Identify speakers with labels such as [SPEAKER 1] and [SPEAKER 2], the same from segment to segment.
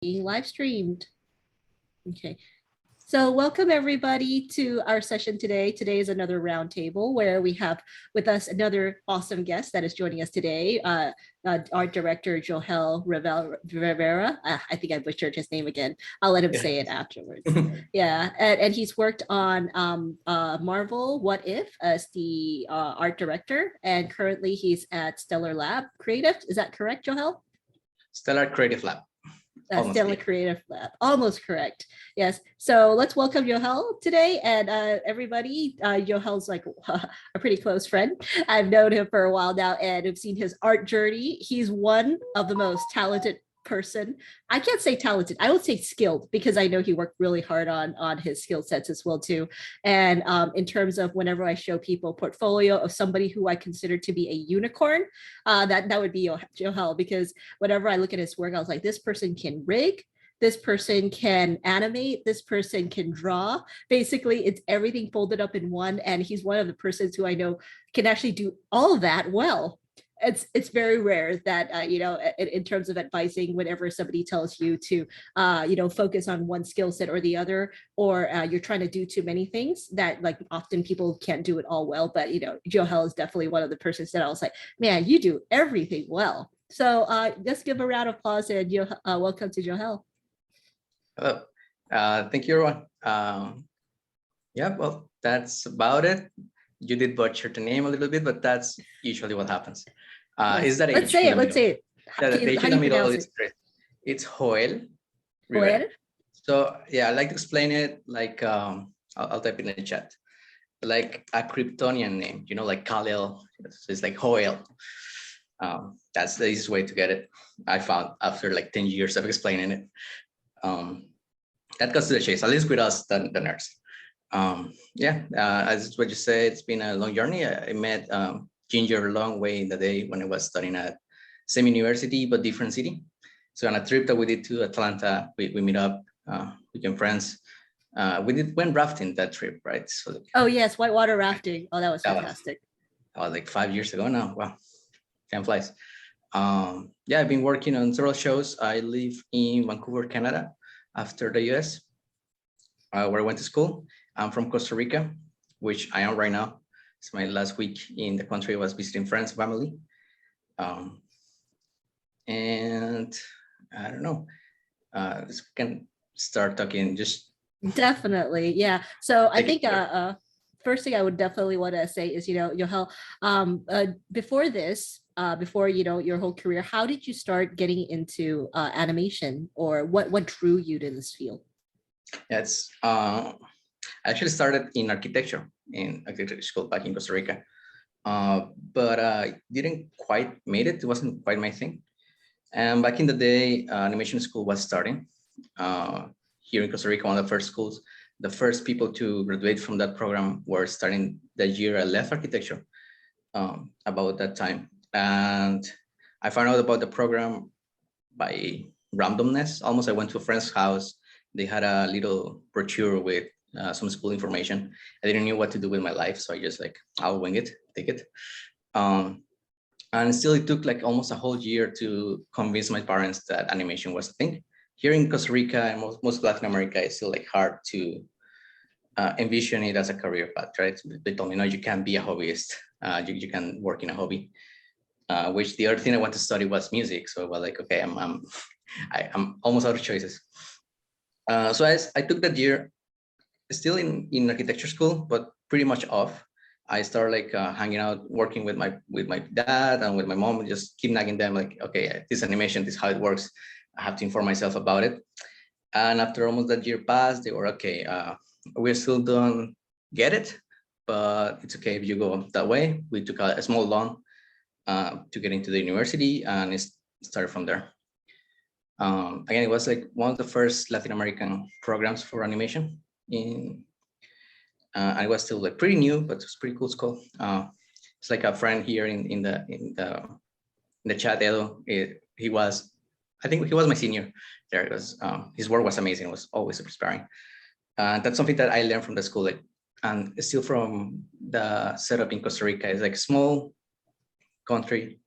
[SPEAKER 1] being live streamed. Okay. So welcome everybody to our session today. Today is another roundtable where we have with us another awesome guest that is joining us today. Art director Johel Rivera. I think I butchered his name again. I'll let him say it afterwards. Yeah, and he's worked on Marvel What If as the art director, and currently he's at Stellar Lab Creative. Is that correct, Johel?
[SPEAKER 2] Stellar Creative Lab.
[SPEAKER 1] Stellar Creative Lab. Almost correct. Yes. So let's welcome Johel today. And everybody, Johel's like a pretty close friend. I've known him for a while now and I've seen his art journey. He's one of the most talented person. I can't say talented. I would say skilled because I know he worked really hard on his skill sets as well too. And in terms of whenever I show people portfolio of somebody who I consider to be a unicorn, that would be Johel, because whenever I look at his work, I was like, this person can rig, this person can animate, this person can draw. Basically, it's everything folded up in one. And he's one of the persons who I know can actually do all of that well. It's very rare that in terms of advising, whenever somebody tells you to focus on one skill set or the other, or you're trying to do too many things, that like often people can't do it all well. But Johel is definitely one of the persons that I was like, man, you do everything well. So let's give a round of applause and welcome to Johel.
[SPEAKER 2] Hello. Thank you, everyone. Yeah, well, that's about it. You did butcher the name a little bit, but that's usually what happens. Is that
[SPEAKER 1] let's say it. Let's say it.
[SPEAKER 2] Yeah, the H in the middle is great. It's Johel.
[SPEAKER 1] Joel?
[SPEAKER 2] So yeah, I like to explain it like I'll type it in the chat. Like a Kryptonian name, like Kal-El. So it's like Johel. That's the easiest way to get it. I found after like 10 years of explaining it. That goes to the chase, at least with us, the nerds. As what you say, it's been a long journey. I met Ginger a long way in the day when I was studying at same university but different city. So on a trip that we did to Atlanta, we meet up, became friends. Went rafting that trip, right? So
[SPEAKER 1] oh yes, whitewater rafting. Oh, that was fantastic.
[SPEAKER 2] That was like 5 years ago now. Wow, time flies. I've been working on several shows. I live in Vancouver, Canada, after the US, where I went to school. I'm from Costa Rica, which I am right now. It's my last week in the country. I was visiting friends, family. And I don't know, we can start talking just.
[SPEAKER 1] Definitely, yeah. So I think first thing I would definitely want to say is, Johel, before this, before your whole career, how did you start getting into animation, or what drew you to this field?
[SPEAKER 2] Yes, I actually started in architecture in architecture school back in Costa Rica, but I didn't quite made it. It wasn't quite my thing. And back in the day, animation school was starting here in Costa Rica, one of the first schools. The first people to graduate from that program were starting the year I left architecture about that time. And I found out about the program by randomness. Almost I went to a friend's house. They had a little brochure with some school information. I didn't know what to do with my life. So I just like, I'll wing it, take it. And still it took like almost a whole year to convince my parents that animation was a thing. Here in Costa Rica and most of Latin America, it's still like hard to envision it as a career path, right? They told me, no, you can't be a hobbyist. You can work in a hobby. Which the other thing I want to study was music. So I was like, okay, I'm almost out of choices. So I took that year still in architecture school, but pretty much off. I started like hanging out, working with my dad and with my mom, and just keep nagging them like, okay, this animation, this is how it works. I have to inform myself about it. And after almost that year passed, they were okay. We still don't get it, but it's okay if you go that way. We took a small loan to get into the university, and it started from there. Again, it was like one of the first Latin American programs for animation and it was still like pretty new, but it's pretty cool school. It's like a friend here in the chat, Edo. I think he was my senior there. It was his work was amazing. It was always super inspiring. That's something that I learned from the school, like, and still from the setup in Costa Rica. It's like a small country,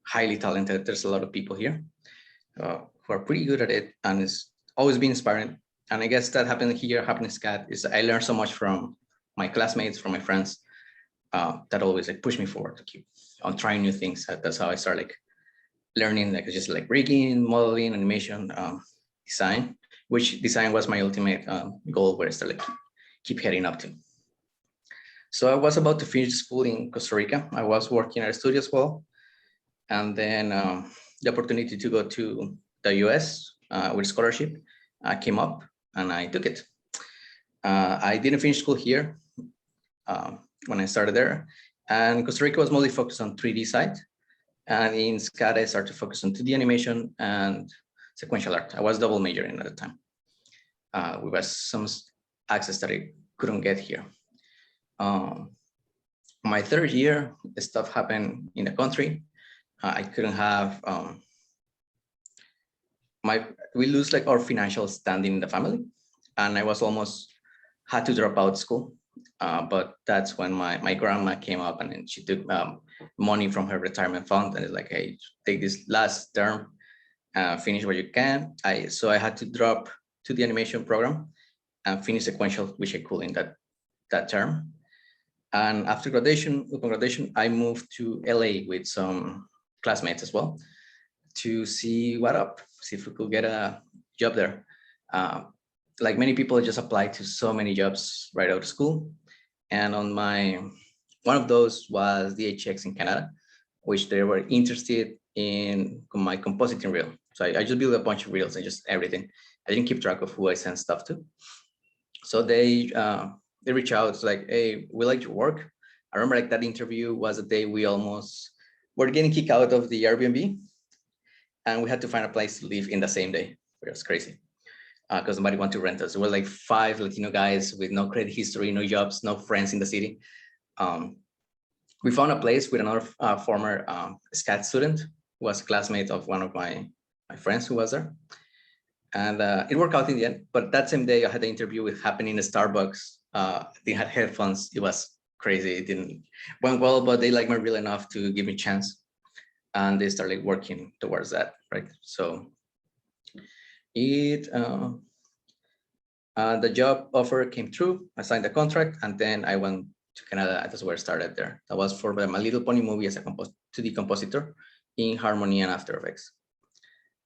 [SPEAKER 2] highly talented. There's a lot of people here. who are pretty good at it, and it's always been inspiring. And I guess that happened here, happened in SCAD, is I learned so much from my classmates, from my friends, that always like push me forward to keep on trying new things. That's how I started like learning, like just like rigging, modeling, animation, design, which design was my ultimate goal, where I started like keep heading up to. So I was about to finish school in Costa Rica. I was working at a studio as well. And then the opportunity to go to the US with a scholarship came up, and I took it. I didn't finish school here when I started there. And Costa Rica was mostly focused on 3D side. And in SCAD, I started to focus on 2D animation and sequential art. I was double majoring at the time. We had some access that I couldn't get here. My third year, stuff happened in the country. I couldn't have, we lose like our financial standing in the family. And I was almost had to drop out school. But that's when my grandma came up, and then she took money from her retirement fund, and it's like, hey, take this last term, finish what you can. So I had to drop to the animation program and finish sequential, which I could in that term. And after graduation, I moved to LA with some classmates as well to see what up, see if we could get a job there. Like many people, just applied to so many jobs right out of school. And on one of those was the HX in Canada, which they were interested in my compositing reel. So I just built a bunch of reels and just everything. I didn't keep track of who I sent stuff to. So they reach out, it's like, hey, we like your work. I remember like that interview was the day we almost were getting kicked out of the Airbnb, and we had to find a place to live in the same day. It was crazy because nobody wanted to rent us. There were like 5 Latino guys with no credit history, no jobs, no friends in the city. We found a place with another former SCAD student who was a classmate of one of my friends who was there. And it worked out in the end. But that same day, I had the interview with happening in Starbucks. They had headphones. It was crazy. It didn't went well, but they liked me real enough to give me a chance. And they started working towards that, right? So the job offer came through. I signed the contract, and then I went to Canada. That's where I started there. That was for My Little Pony movie as a 2D compositor in Harmony and After Effects.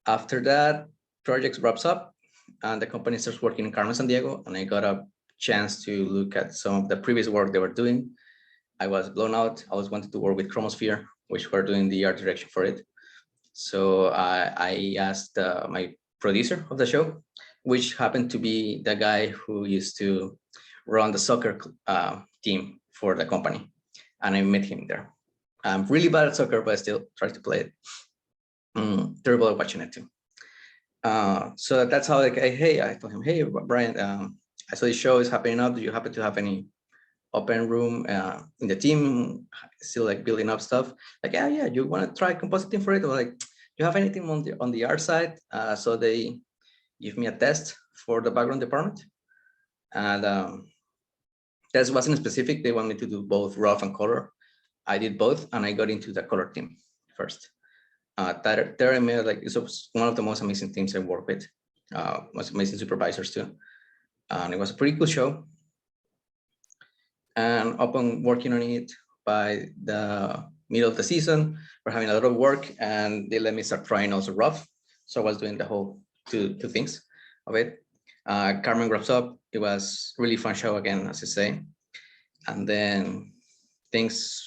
[SPEAKER 2] After that, project wraps up, and the company starts working in Carmen, San Diego, and I got a chance to look at some of the previous work they were doing. I was blown out. I was wanted to work with Chromosphere, which were doing the art direction for it. So I asked my producer of the show, which happened to be the guy who used to run the soccer team for the company. And I met him there. I'm really bad at soccer, but I still try to play it. Terrible at watching it too. So that's how like, I told him, hey, Brian, I saw the show is happening up. Do you happen to have any open room in the team, still like building up stuff? Like, yeah, you want to try compositing for it? Or like, do you have anything on the art side? So they give me a test for the background department. And that wasn't specific. They want me to do both rough and color. I did both, and I got into the color team first. There I met like, it was one of the most amazing teams I worked with, most amazing supervisors too. And it was a pretty cool show. And upon working on it, by the middle of the season, we're having a lot of work, and they let me start trying also rough. So I was doing the whole two things of it. Carmen wraps up. It was really fun show again, as I say. And then things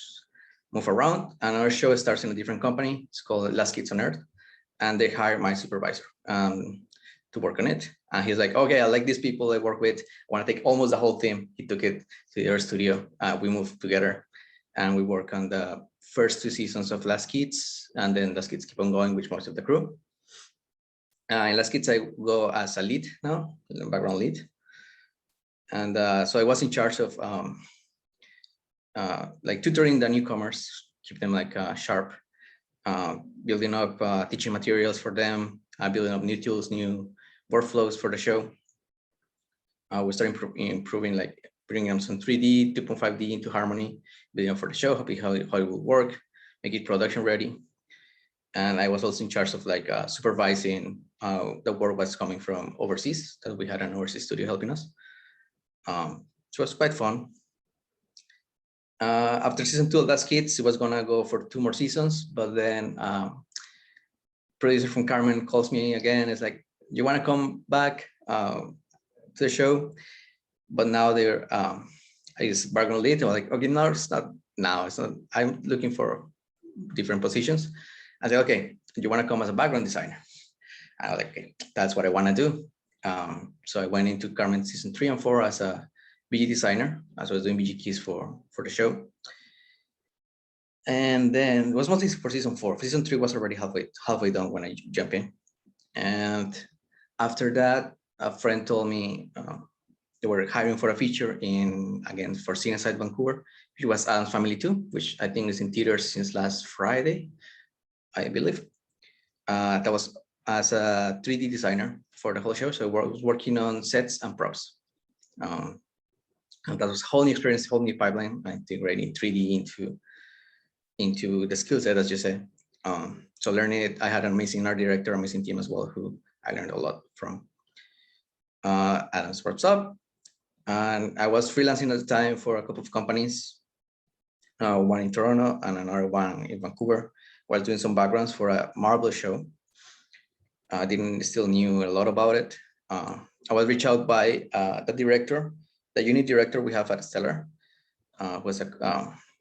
[SPEAKER 2] move around, and our show starts in a different company. It's called Last Kids on Earth, and they hire my supervisor to work on it. And he's like, okay, I like these people I work with. I want to take almost the whole team. He took it to their studio. We moved together, and we work on the first 2 seasons of Last Kids, and then Last Kids keep on going with most of the crew. In Last Kids, I go as a lead now, background lead. And so I was in charge of like tutoring the newcomers, keep them like sharp, building up teaching materials for them, building up new tools, new workflows for the show. We started improving, like bringing them some 3D, 2.5D into Harmony, building up for the show, how it will work, make it production ready. And I was also in charge of like supervising the work was coming from overseas, that we had an overseas studio helping us. So it was quite fun. After season 2 of That's Kids, it was gonna go for 2 more seasons, but then producer from Carmen calls me again. It's like, you want to come back to the show? But now they're I guess background lead. I'm like, okay, no, it's not now. It's not. I'm looking for different positions. I said, okay, you want to come as a background designer? I was like, okay, that's what I want to do. So I went into Carmen season 3 and 4 as a BG designer, as I was doing BG keys for the show. And then it was mostly for season 4. Season 3 was already halfway done when I jumped in. And after that, a friend told me they were hiring for a feature again for CineSide Vancouver, which was Adam's Family 2, which I think is in theaters since last Friday, I believe. That was as a 3D designer for the whole show. So I was working on sets and props. And that was a whole new experience, whole new pipeline, integrating 3D into the skill set, as you say. So learning it, I had an amazing art director, amazing team as well, who I learned a lot from. Adam's Works Up. And I was freelancing at the time for a couple of companies, one in Toronto and another one in Vancouver, while doing some backgrounds for a Marvel show. I still knew a lot about it. I was reached out by the director, the unit director we have at Stellar, was a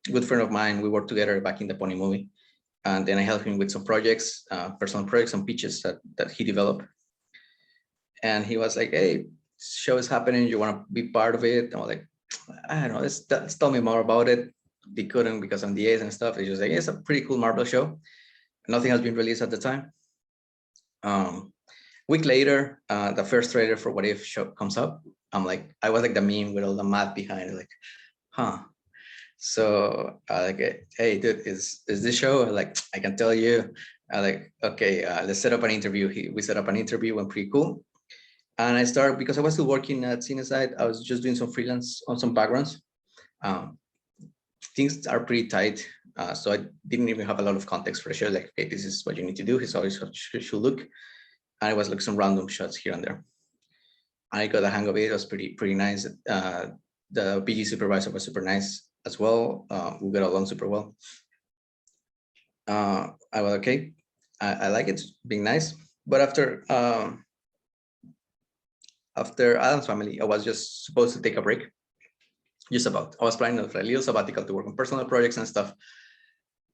[SPEAKER 2] good friend of mine. We worked together back in the Pony movie. And then I helped him with some projects, personal projects and pitches that he developed. And he was like, hey, show is happening, you want to be part of it? And I was like, I don't know, let's tell me more about it. They couldn't because of NDAs and stuff. They just like, it's a pretty cool Marvel show. Nothing has been released at the time. Week later, the first trailer for What If show comes up. I was like the meme with all the math behind it, like, huh. So like, hey, dude, is this show? Like, I can tell you. Like, okay, let's set up an interview. We set up an interview, went pretty cool. And I started, because I was still working at CineSide, I was just doing some freelance on some backgrounds. Things are pretty tight. So I didn't even have a lot of context for the show. Like, okay, this is what you need to do. Here's always how it should look. And it was like some random shots here and there. I got the hang of it. It was pretty nice. The BG supervisor was super nice as well. We got along super well. I was okay. I like it being nice. But after Adam's Family, I was just supposed to take a break. Just about. I was planning a little sabbatical to work on personal projects and stuff.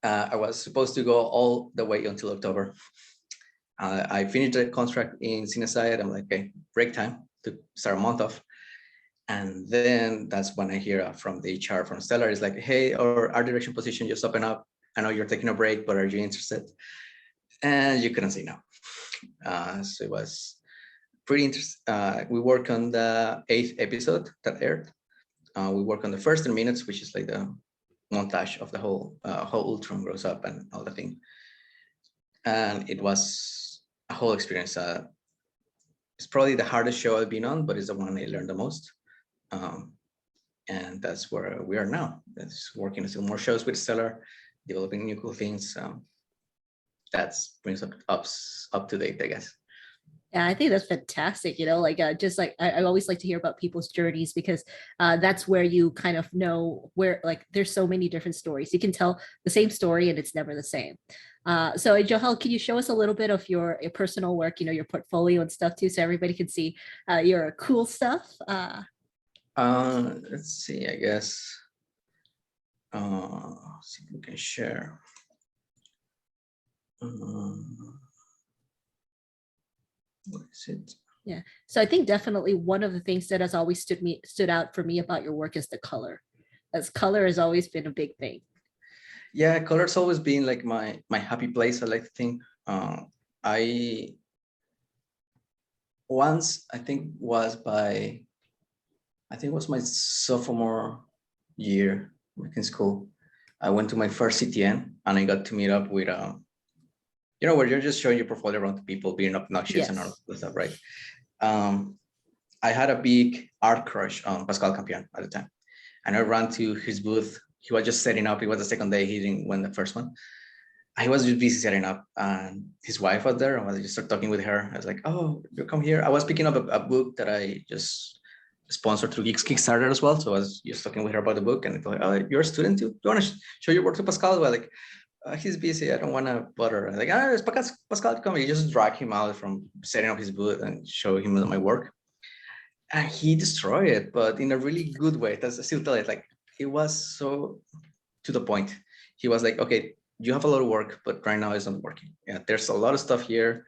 [SPEAKER 2] I was supposed to go all the way until October. I finished the contract in CineSide. I'm like, okay, break time to start a month off. And then that's when I hear from the HR from Stellar. It's like, hey, our art direction position just opened up. I know you're taking a break, but are you interested? And you couldn't say no. So it was pretty interesting. We worked on the 8th episode that aired. We worked on the first 10 minutes, which is like the montage of the whole Ultron grows up and all the thing. And it was a whole experience. It's probably the hardest show I've been on, but it's the one I learned the most. And that's where we are now. That's working on still more shows with Stellar, developing new cool things. That brings up to date, I guess.
[SPEAKER 1] Yeah, I think that's fantastic. Like just like I always like to hear about people's journeys, because that's where you kind of know where, like, there's so many different stories. You can tell the same story and it's never the same. So Johel, can you show us a little bit of your personal work, your portfolio and stuff too, so everybody can see your cool stuff?
[SPEAKER 2] Let's see, I guess. See if we can share. What is it?
[SPEAKER 1] Yeah. So I think definitely one of the things that has always stood out for me about your work is the color, as color has always been a big thing.
[SPEAKER 2] Yeah, color's always been like my happy place, I like to think. I once, I think it was my sophomore year in school. I went to my first CTN and I got to meet up with where you're just showing your portfolio around to people, being obnoxious. Yes. And all that stuff, right? I had a big art crush on Pascal Campion at the time. And I ran to his booth. He was just setting up. It was the second day. He didn't win the first one. I was just busy setting up, and his wife was there. I was just start talking with her. I was like, "Oh, you come here." I was picking up a book that I just sponsored through Kickstarter as well. So I was just talking with her about the book, and like, "Oh, you're a student too? Do you want to show your work to Pascal?" Well, like, he's busy. I don't want to bother. I'm like, it's Pascal, come. You just drag him out from setting up his booth and show him my work, and he destroyed it, but in a really good way. That's I still tell it like it was so to the point. He was like, "Okay, you have a lot of work, but right now it's not working. Yeah, there's a lot of stuff here."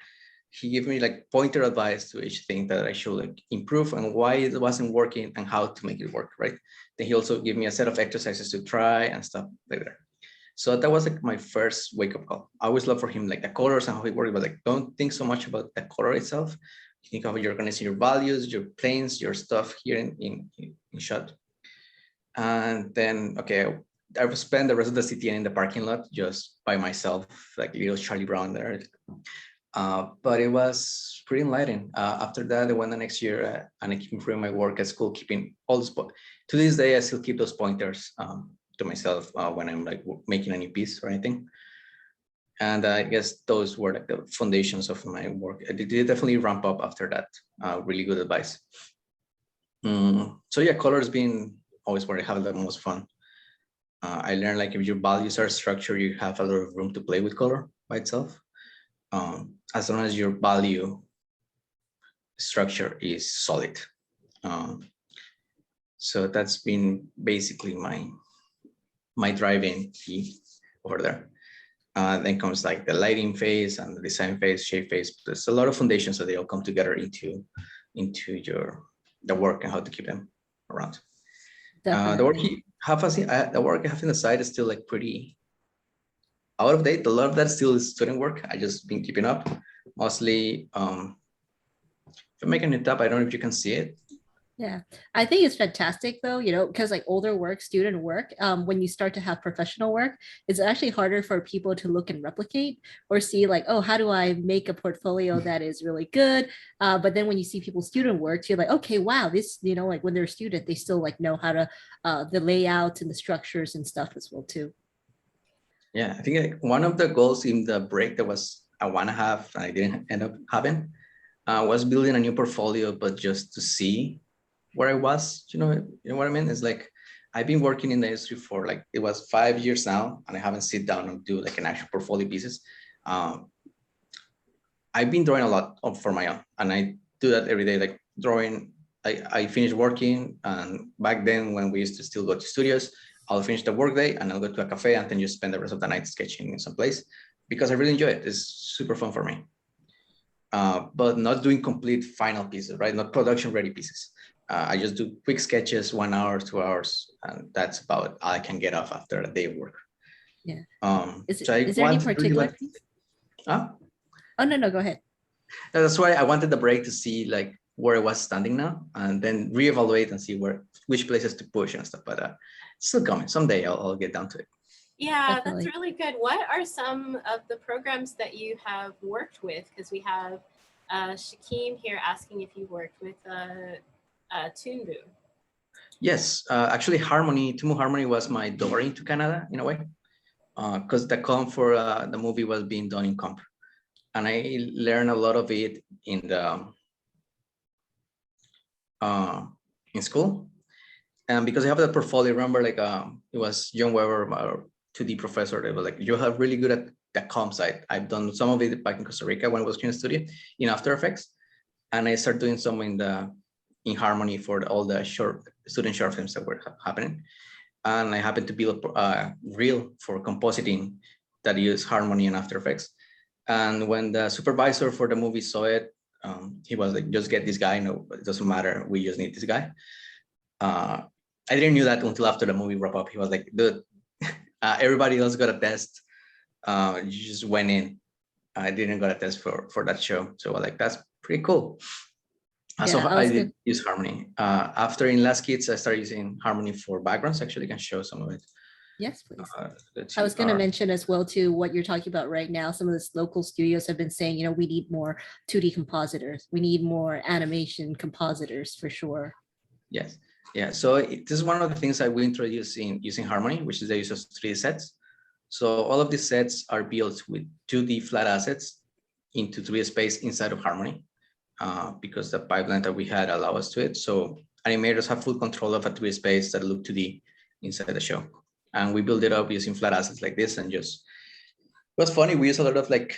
[SPEAKER 2] He gave me like pointer advice to each thing that I should like improve and why it wasn't working and how to make it work, right? Then he also gave me a set of exercises to try and stuff like that. So that was like my first wake up call. I always love for him like the colors and how it works, but like don't think so much about the color itself. You think of your organizing your values, your planes, your stuff here in shot. And then, okay, I would spend the rest of the CTN in the parking lot just by myself, like little Charlie Brown there. But it was pretty enlightening. After that, I went the next year and I keep improving my work at school, keeping all the to this day, I still keep those pointers to myself when I'm like making a new piece or anything. And I guess those were like the foundations of my work. It did definitely ramp up after that. Really good advice. So yeah, colors being always where I have the most fun. I learned like if your values are structured, you have a lot of room to play with color by itself. As long as your value structure is solid. So that's been basically my driving key over there. Then comes like the lighting phase and the design phase, shape phase. There's a lot of foundations that they all come together into the work and how to keep them around. The work the work I have in the side is still like pretty out of date. A lot of that still is student work. I just been keeping up. Mostly, if I'm making it up, I don't know if you can see it.
[SPEAKER 1] Yeah, I think it's fantastic though, because like older work, student work, when you start to have professional work, it's actually harder for people to look and replicate or see like, oh, how do I make a portfolio that is really good? But then when you see people's student work, you're like, okay, wow, this, like when they're a student, they still like know how to, the layouts and the structures and stuff as well too.
[SPEAKER 2] Yeah, I think like one of the goals in the break that was I want to have, and I didn't end up having, was building a new portfolio, but just to see where I was, you know what I mean? It's like I've been working in the industry for like it was 5 years now, and I haven't sit down and do like an actual portfolio pieces. I've been drawing a lot for my own, and I do that every day, like drawing. I finish working, and back then when we used to still go to studios, I'll finish the workday and I'll go to a cafe and then just spend the rest of the night sketching in some place because I really enjoy it. It's super fun for me. But not doing complete final pieces, right? Not production ready pieces. I just do quick sketches, 1 hour, 2 hours, and that's about all I can get off after a day of work.
[SPEAKER 1] Yeah.
[SPEAKER 2] Is
[SPEAKER 1] there any particular piece? Oh, no, go ahead.
[SPEAKER 2] That's why I wanted the break to see like where I was standing now and then reevaluate and see which places to push and stuff. But it's still coming. Someday I'll get down to it.
[SPEAKER 3] Yeah, definitely. That's really good. What are some of the programs that you have worked with? Because we have Shaquem here asking if you worked with Toonboo.
[SPEAKER 2] Yes, actually Tumu Harmony was my door into Canada in a way, because the comp for the movie was being done in comp. And I learned a lot of it in school. And because I have that portfolio, remember like it was John Weber, our 2D professor, they were like, you have really good at the comp side. I've done some of it back in Costa Rica when I was in studio in After Effects. And I started doing some in Harmony for all the student short films that were happening. And I happened to build a reel for compositing that used Harmony and After Effects. And when the supervisor for the movie saw it, he was like, just get this guy. No, it doesn't matter. We just need this guy. I didn't know that until after the movie wrap up. He was like, dude, everybody else got a test. You just went in. I didn't got a test for that show. So like, that's pretty cool. So I did use Harmony. After in Last Kids, I started using Harmony for backgrounds. Actually, I can show some of it.
[SPEAKER 1] Yes, please. I was going to mention as well too what you're talking about right now. Some of the local studios have been saying, we need more 2D compositors. We need more animation compositors for sure.
[SPEAKER 2] Yes. Yeah. So this is one of the things that we introduced in using Harmony, which is the use of 3D sets. So all of these sets are built with 2D flat assets into 3D space inside of Harmony, because the pipeline that we had allow us to it. So animators have full control of a 3D space that look 2D inside the show. And we build it up using flat assets like this, and just, it was funny, we use a lot of like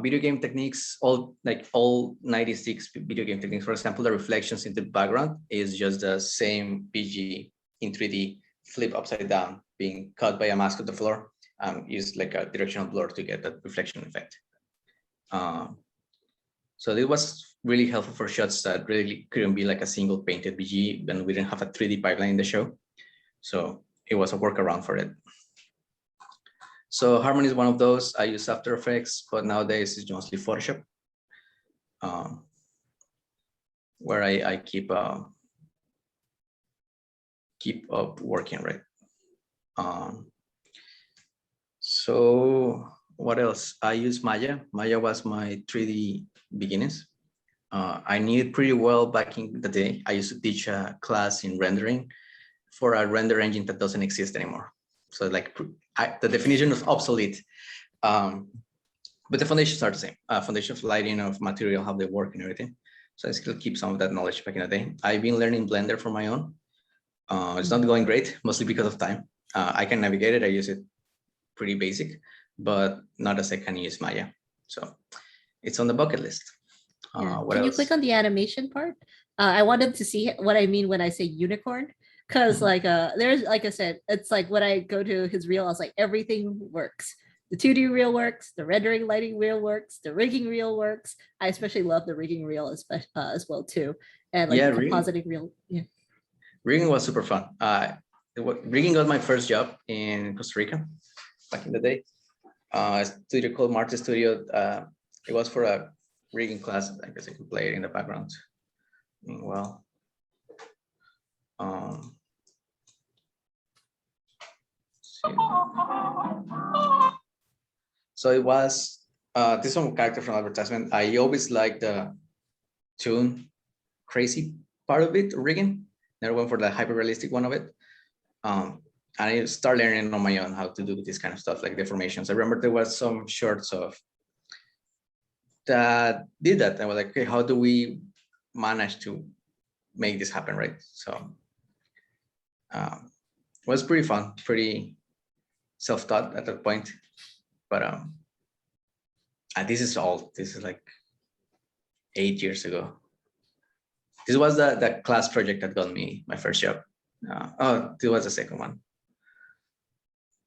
[SPEAKER 2] video game techniques, all 96 video game techniques. For example, the reflections in the background is just the same PG in 3D, flip upside down, being cut by a mask of the floor, use like a directional blur to get that reflection effect. So it was really helpful for shots that really couldn't be like a single painted BG, and we didn't have a 3D pipeline in the show. So it was a workaround for it. So Harmony is one of those. I use After Effects, but nowadays it's mostly Photoshop, where I keep up working, right? So what else? I use Maya. Maya was my 3D beginnings. I knew it pretty well back in the day. I used to teach a class in rendering for a render engine that doesn't exist anymore. So like the definition is obsolete, but the foundations are the same. Foundation of lighting, of material, how they work and everything. So I still keep some of that knowledge back in the day. I've been learning Blender for my own. It's not going great, mostly because of time. I can navigate it. I use it pretty basic, but not as I can use Maya. So it's on the bucket list.
[SPEAKER 1] Can you click on the animation part? I wanted to see what I mean when I say unicorn, because like there's, like I said, it's like when I go to his reel, I was like, everything works. The 2D reel works, the rendering lighting reel works, the rigging reel works. I especially love the rigging reel as well too, and like the compositing reel. Yeah,
[SPEAKER 2] rigging was super fun. Rigging was my first job in Costa Rica back in the day. A studio called Marte Studio. It was for a rigging class. I guess I could play it in the background. Well, so it was this one character from advertisement. I always liked the tune crazy part of it, rigging. Never went for the hyper realistic one of it. And I started learning on my own how to do this kind of stuff, like deformations. I remember there was some shorts of that did that. I was like, okay, how do we manage to make this happen, right? So it was pretty fun, pretty self-taught at that point. But this is like 8 years ago. This was the class project that got me my first job. This was the second one.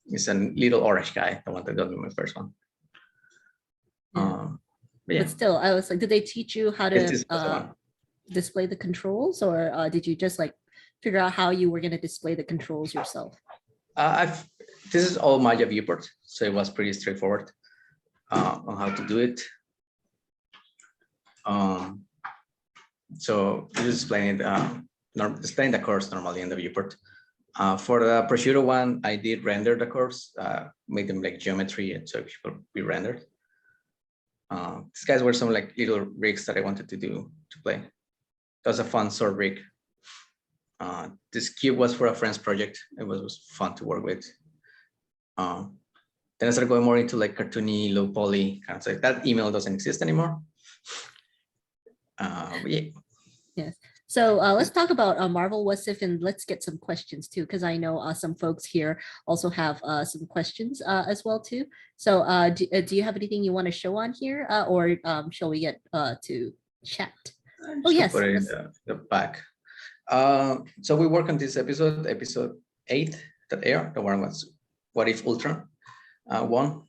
[SPEAKER 2] It's a little orange guy, the one that got me my first one.
[SPEAKER 1] But still, I was like, did they teach you how to display the controls, or did you just like figure out how you were going to display the controls yourself?
[SPEAKER 2] This is all Maya viewport, so it was pretty straightforward on how to do it. So just displaying the course normally in the viewport. For the prosciutto one, I did render the curves, made them like geometry, and so it could be rendered. These guys were some like little rigs that I wanted to play. That was a fun sword rig. This cube was for a friend's project. It was fun to work with. Then I started going more into like cartoony, low poly kind of stuff. That email doesn't exist anymore. Yeah.
[SPEAKER 1] Yes. So let's talk about Marvel What If, and let's get some questions too, because I know some folks here also have some questions as well too. So do you have anything you want to show on here, or shall we get to chat? Oh yes.
[SPEAKER 2] Put it in the back. So we work on this episode 8 that aired. The one was What If Ultron 1.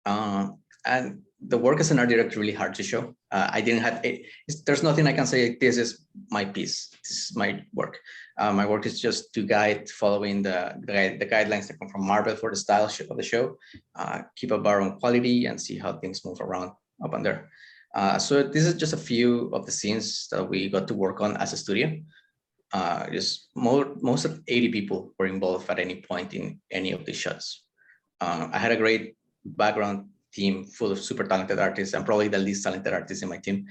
[SPEAKER 2] And the work as an art director really hard to show. I didn't have there's nothing I can say, this is my piece, this is my work. My work is just to guide, following the guidelines that come from Marvel for the style of the show, keep a bar on quality and see how things move around up on there. So this is just a few of the scenes that we got to work on as a studio. Just most of 80 people were involved at any point in any of these shots. I had a great background team full of super talented artists. I'm probably the least talented artist in my team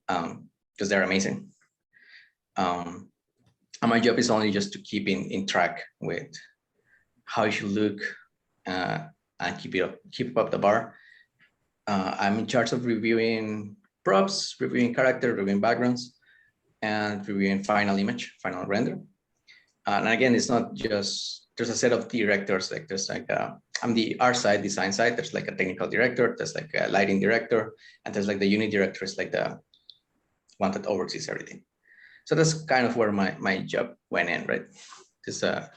[SPEAKER 2] because they're amazing. And my job is only just to keep in track with how it should look, and keep up the bar. I'm in charge of reviewing props, reviewing character, reviewing backgrounds, and reviewing final image, final render. And again, it's not just, there's a set of directors, like there's like, I'm the art side, design side, there's like a technical director, there's like a lighting director, and there's like the unit director is like the one that oversees everything. So that's kind of where my job went in, right? There's a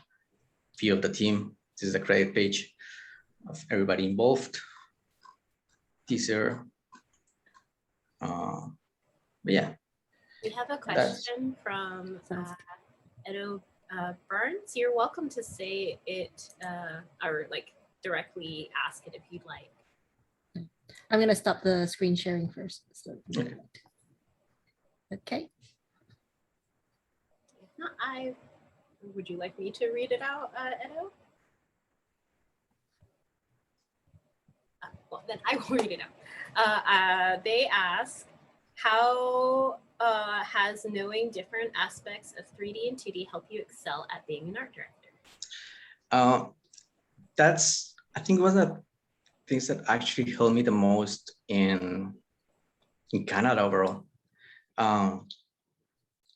[SPEAKER 2] view of the team. This is the credit page of everybody involved. Teaser. But yeah.
[SPEAKER 3] We have a question from Edo Burns. You're welcome to say it or like directly ask it if you'd like.
[SPEAKER 1] I'm going to stop the screen sharing first. So, okay.
[SPEAKER 3] If not, would you like me to read it out, Edo? Well, then I will read it out. They ask, how has knowing different aspects of 3D and 2D help you excel at being an art director?
[SPEAKER 2] That's, I think, one of the things that actually helped me the most in Canada overall.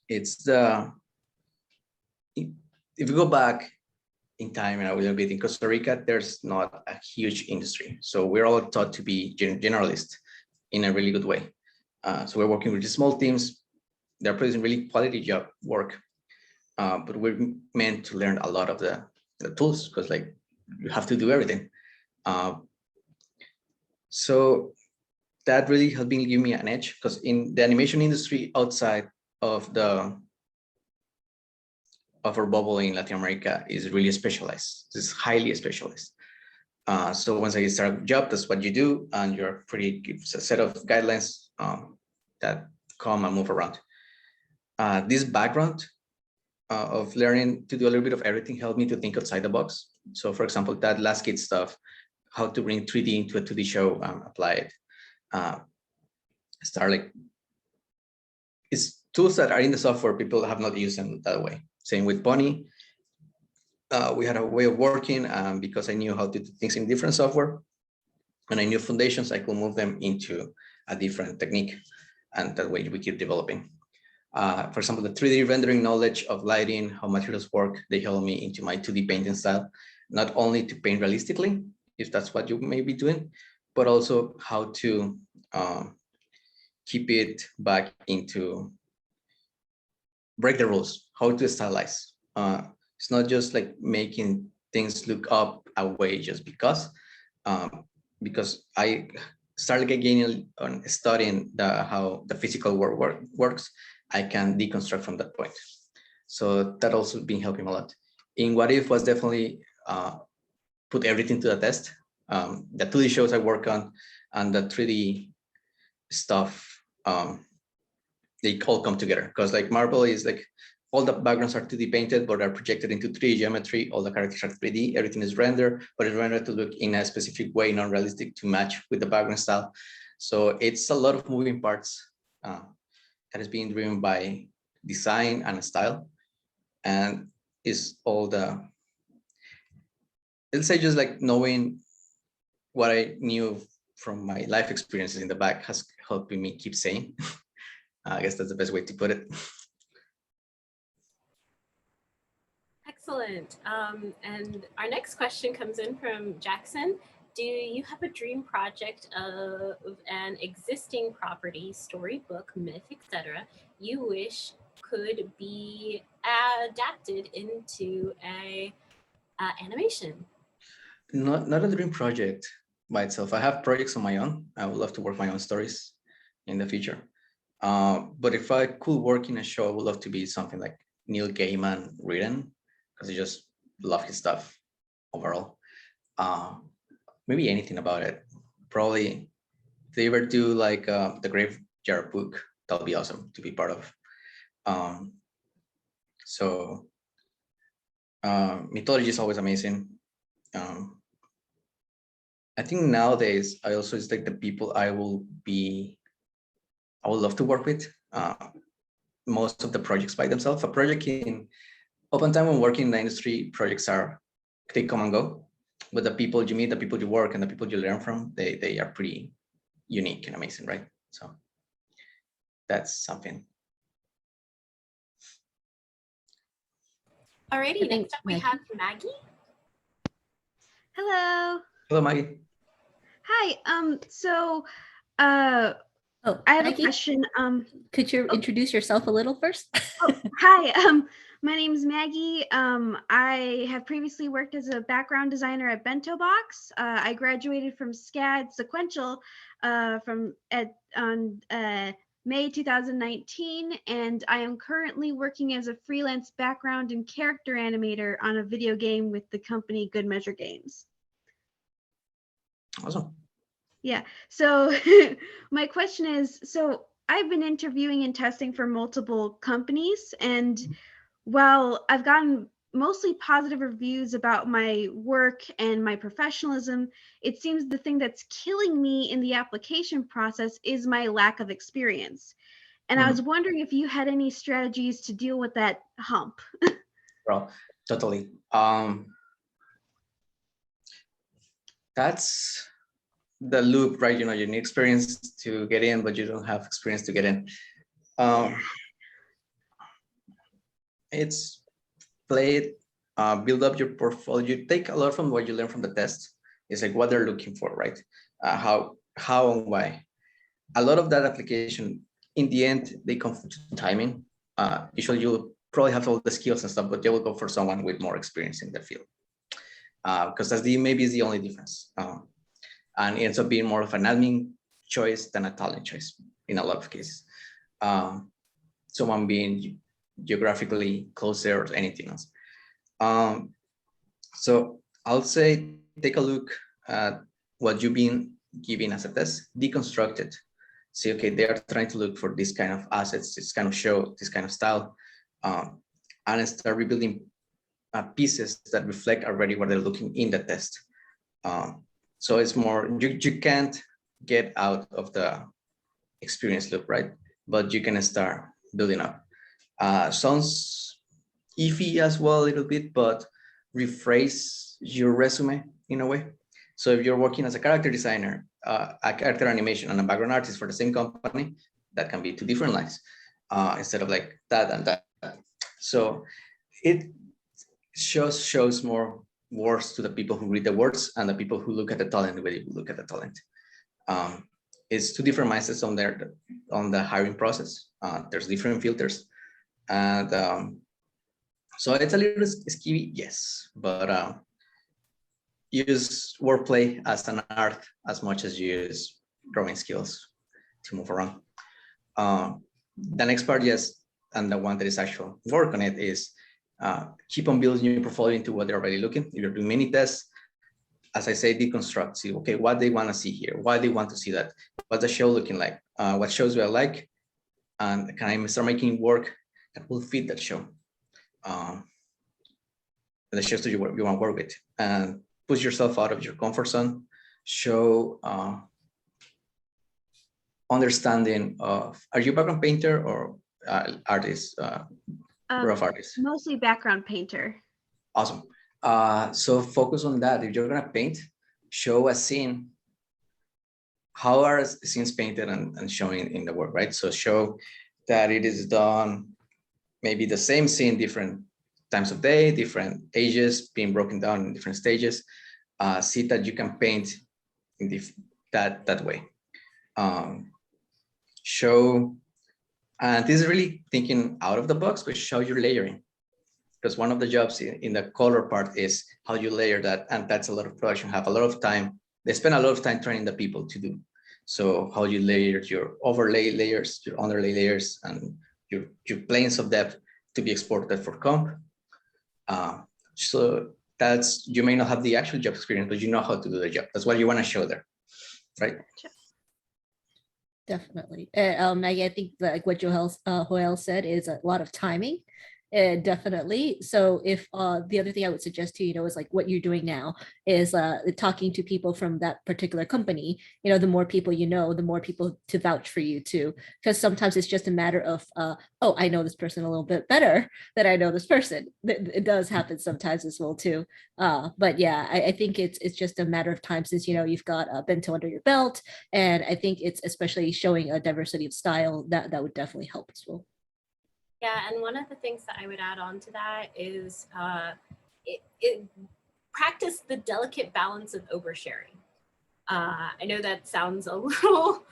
[SPEAKER 2] It's the, if you go back in time and a little bit in Costa Rica, there's not a huge industry. So we're all taught to be generalists in a really good way. So we're working with small teams. They're producing really quality job work, but we're meant to learn a lot of the tools because like you have to do everything. So that really has been giving me an edge because in the animation industry outside of our bubble in Latin America is really specialized. It's highly specialized. So once I start a job, that's what you do, and you're pretty gives a set of guidelines that come and move around. This background of learning to do a little bit of everything helped me to think outside the box. So for example, that last kid stuff, how to bring 3D into a 2D show, apply it. Start like, it's tools that are in the software, people have not used them that way. Same with Pony. We had a way of working because I knew how to do things in different software and I knew foundations, I could move them into a different technique. And that way we keep developing. For example, the 3D rendering knowledge of lighting, how materials work, they help me into my 2D painting style, not only to paint realistically, if that's what you may be doing, but also how to keep it back into, break the rules, how to stylize. It's not just like making things look up a way just because I started getting on studying how the physical world works, I can deconstruct from that point. So that also been helping a lot. In What If was definitely put everything to the test. The 2D shows I work on and the 3D stuff, they all come together because like Marvel is like all the backgrounds are 2D painted, but are projected into 3D geometry. All the characters are 3D, everything is rendered, but it's rendered to look in a specific way, non-realistic to match with the background style. So it's a lot of moving parts that is being driven by design and style. And is all the, let's say just like knowing what I knew from my life experiences in the back has helped me keep sane. I guess that's the best way to put it.
[SPEAKER 3] Excellent. And our next question comes in from Jackson. Do you have a dream project of an existing property, storybook, myth, etc., you wish could be adapted into a animation?
[SPEAKER 2] Not a dream project by itself. I have projects on my own. I would love to work my own stories in the future. But if I could work in a show, I would love to be something like Neil Gaiman written, because I just love his stuff overall. Maybe anything about it. Probably if they ever do like the Graveyard Book, that'll be awesome to be part of. Mythology is always amazing. I think nowadays I also it's like the people I would love to work with. Most of the projects by themselves. A project in open time when working in the industry, projects they come and go. but the people you meet, the people you work, and the people you learn from, they are pretty unique and amazing, right? So that's something.
[SPEAKER 3] Alrighty, next up we have Maggie.
[SPEAKER 4] Hello.
[SPEAKER 2] Hello, Maggie.
[SPEAKER 4] Hi. I have
[SPEAKER 1] Maggie,
[SPEAKER 4] a question.
[SPEAKER 1] could you introduce yourself a little first?
[SPEAKER 4] Hi. My name is Maggie. I have previously worked as a background designer at Bento Box. I graduated from SCAD Sequential on May 2019, and I am currently working as a freelance background and character animator on a video game with the company Good Measure Games.
[SPEAKER 2] Awesome.
[SPEAKER 4] Yeah. So my question is, so I've been interviewing and testing for multiple companies, and while I've gotten mostly positive reviews about my work and my professionalism, it seems the thing that's killing me in the application process is my lack of experience. And I was wondering if you had any strategies to deal with that hump.
[SPEAKER 2] Well, totally. That's the loop, right? You know, you need experience to get in, but you don't have experience to get in. It's play it, build up your portfolio. You take a lot from what you learn from the test. It's like what they're looking for, right? How and why. A lot of that application, in the end, they come to timing. Usually you'll probably have all the skills and stuff, but they will go for someone with more experience in the field. Because that's maybe is the only difference. And it ends up being more of an admin choice than a talent choice in a lot of cases. Someone being geographically closer or anything else. So I'll say, take a look at what you've been given as a test, deconstruct it. Say, okay, they are trying to look for this kind of assets, this kind of show, this kind of style, and start rebuilding pieces that reflect already what they're looking in the test. So it's more, you can't get out of the experience loop, right? But you can start building up. Sounds iffy as well a little bit, but rephrase your resume in a way. So if you're working as a character designer, a character animation, and a background artist for the same company, that can be two different lines instead of like that and that. So it shows more words to the people who read the words and the people who look at the talent the way you look at the talent. It's two different mindsets on the hiring process. There's different filters. And so it's a little skeevy, yes, but use wordplay as an art as much as you use drawing skills to move around. The next part, yes, and the one that is actual work on it is keep on building your portfolio into what they're already looking. If you're doing mini tests, as I say, deconstruct, see, okay, what they want to see here, why they want to see that, what's the show looking like, what shows do I like, and can I start making work that will fit that show, the shows that you want to work with, and push yourself out of your comfort zone, show understanding of, are you a background painter or artist, rough artist?
[SPEAKER 4] Mostly background painter.
[SPEAKER 2] Awesome. So focus on that. If you're gonna paint, show a scene. How are scenes painted and showing in the work, right? So show that it is done, maybe the same scene, different times of day, different ages, being broken down in different stages. See that you can paint in that way. Show, and this is really thinking out of the box, but show your layering. Because one of the jobs in the color part is how you layer that, and that's a lot of production have a lot of time. They spend a lot of time training the people to do. So how you layer your overlay layers, your underlay layers, and your planes of depth to be exported for comp. So that's, you may not have the actual job experience, but you know how to do the job. That's what you want to show there, right?
[SPEAKER 1] Definitely. Maggie, I think like what Joel said is a lot of timing. Definitely. So if the other thing I would suggest to is like what you're doing now is talking to people from that particular company. The more people the more people to vouch for you too. Because sometimes it's just a matter of, oh, I know this person a little bit better than I know this person. It does happen sometimes as well too. But yeah, I think it's just a matter of time since you've got Bento under your belt, and I think it's especially showing a diversity of style that would definitely help as well.
[SPEAKER 3] Yeah, and one of the things that I would add on to that is it practice the delicate balance of oversharing. I know that sounds a little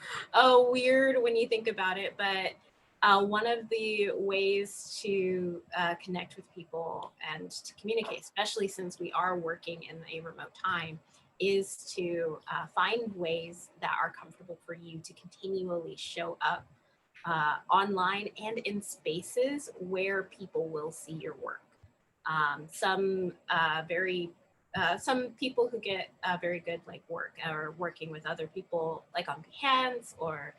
[SPEAKER 3] weird when you think about it, but one of the ways to connect with people and to communicate, especially since we are working in a remote time, is to find ways that are comfortable for you to continually show up online and in spaces where people will see your work. Some people who get very good like work or working with other people like on Behance or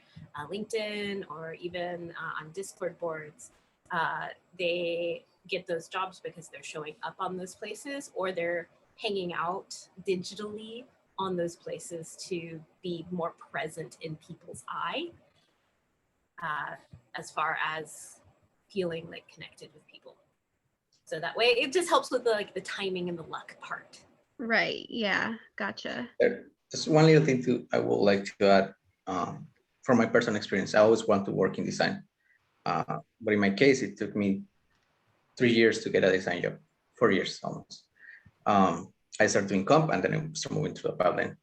[SPEAKER 3] LinkedIn or even on Discord boards, they get those jobs because they're showing up on those places or they're hanging out digitally on those places to be more present in people's eye. As far as feeling like connected with people. So that way it just helps with the timing and the luck part.
[SPEAKER 4] Right. Yeah. Gotcha.
[SPEAKER 2] Just one little thing I would like to add from my personal experience. I always want to work in design. But in my case, it took me 3 years to get a design job, 4 years almost. I started doing comp and then I started moving to a pipeline.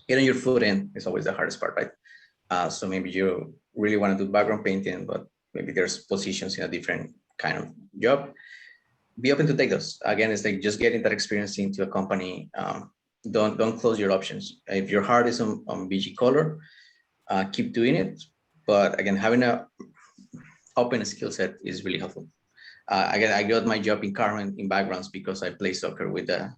[SPEAKER 2] Getting your foot in is always the hardest part, right? So maybe you really want to do background painting, but maybe there's positions in a different kind of job. Be open to take those. Again, it's like just getting that experience into a company. Don't close your options. If your heart is on BG color, keep doing it. But again, having a open skill set is really helpful. Again, I got my job in Carmen in backgrounds because I play soccer with a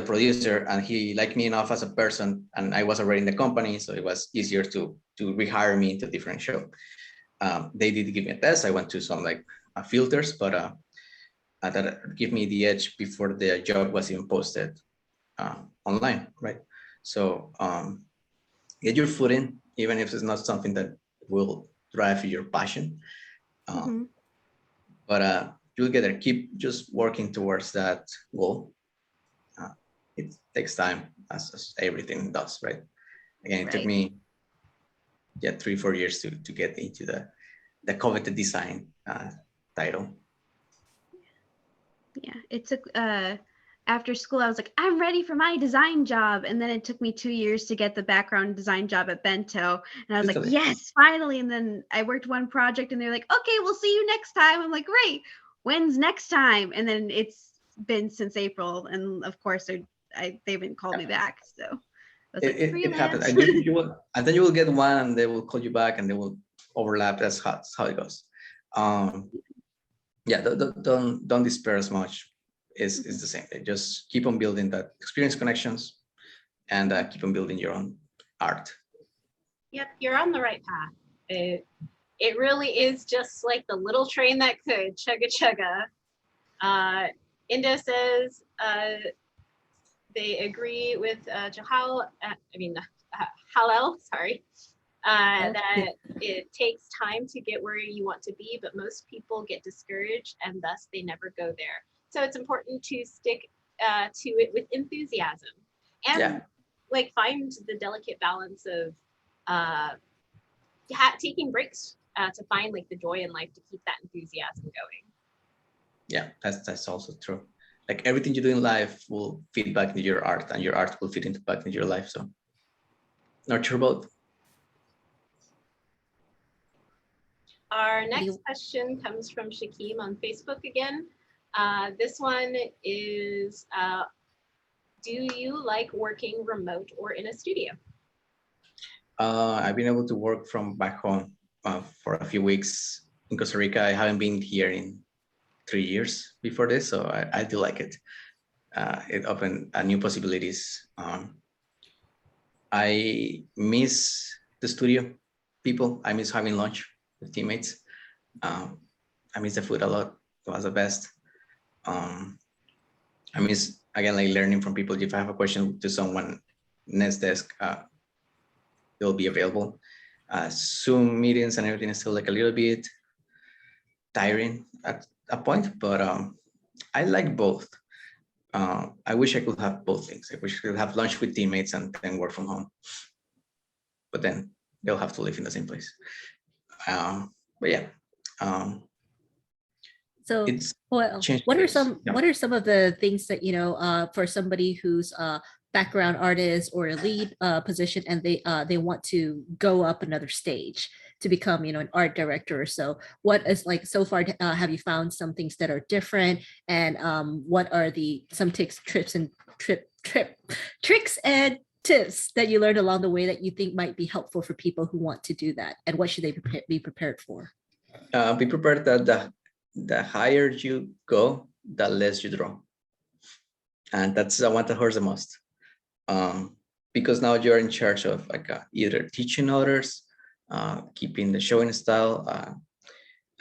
[SPEAKER 2] producer, and he liked me enough as a person, and I was already in the company, so it was easier to rehire me into a different show. They did give me a test. I went to some filters, but that gave me the edge before the job was even posted online, right? So get your foot in, even if it's not something that will drive your passion. But you'll get there. Keep just working towards that goal. It takes time, as everything does, right? Again, it took me 3-4 years to get into the coveted design title.
[SPEAKER 4] Yeah, it took after school I was like, I'm ready for my design job, and then it took me 2 years to get the background design job at Bento, and I was like, yes, finally. And then I worked one project and they're like, okay, we'll see you next time. I'm like, great, when's next time? And then it's been since April, and of course they haven't called me back, so
[SPEAKER 2] it happens. And then you will get one and they will call you back and they will overlap. That's how it goes. Yeah, don't despair as much. It's the same thing. Just keep on building that experience connections and keep on building your own art.
[SPEAKER 3] Yep, you're on the right path. It really is just like the little train that could chugga chugga. Indo says they agree with Johel, Halel, sorry, that it takes time to get where you want to be, but most people get discouraged and thus they never go there. So it's important to stick to it with enthusiasm and find the delicate balance of taking breaks to find the joy in life to keep that enthusiasm going.
[SPEAKER 2] Yeah, that's also true. Like everything you do in life will feed back into your art, and your art will feed back into your life. So nurture both.
[SPEAKER 3] Our next question comes from Shakim on Facebook again. This one is, do you like working remote or in a studio?
[SPEAKER 2] I've been able to work from back home for a few weeks in Costa Rica. I haven't been here in 3 years before this, so I do like it. It opened new possibilities. I miss the studio people. I miss having lunch with teammates. I miss the food a lot. was the best. I miss, again, like learning from people. If I have a question to someone, next desk, they'll be available. Zoom meetings and everything is still like a little bit tiring at a point, but I like both. I wish I could have both things. I wish I could have lunch with teammates and then work from home, but then they'll have to live in the same place. But yeah,
[SPEAKER 1] So,
[SPEAKER 2] it's
[SPEAKER 1] well,
[SPEAKER 2] changed
[SPEAKER 1] what are
[SPEAKER 2] pace.
[SPEAKER 1] some
[SPEAKER 2] Yeah.
[SPEAKER 1] what are some of the things that for somebody who's a background artist or a lead position, and they want to go up another stage to become an art director or so? What is like so far? Have you found some things that are different, and what are some tricks and tips that you learned along the way that you think might be helpful for people who want to do that, and what should they be prepared for?
[SPEAKER 2] Be prepared that the higher you go, the less you draw. And that's the one that hurts the most. Because now you're in charge of like either teaching others, keeping the showing style,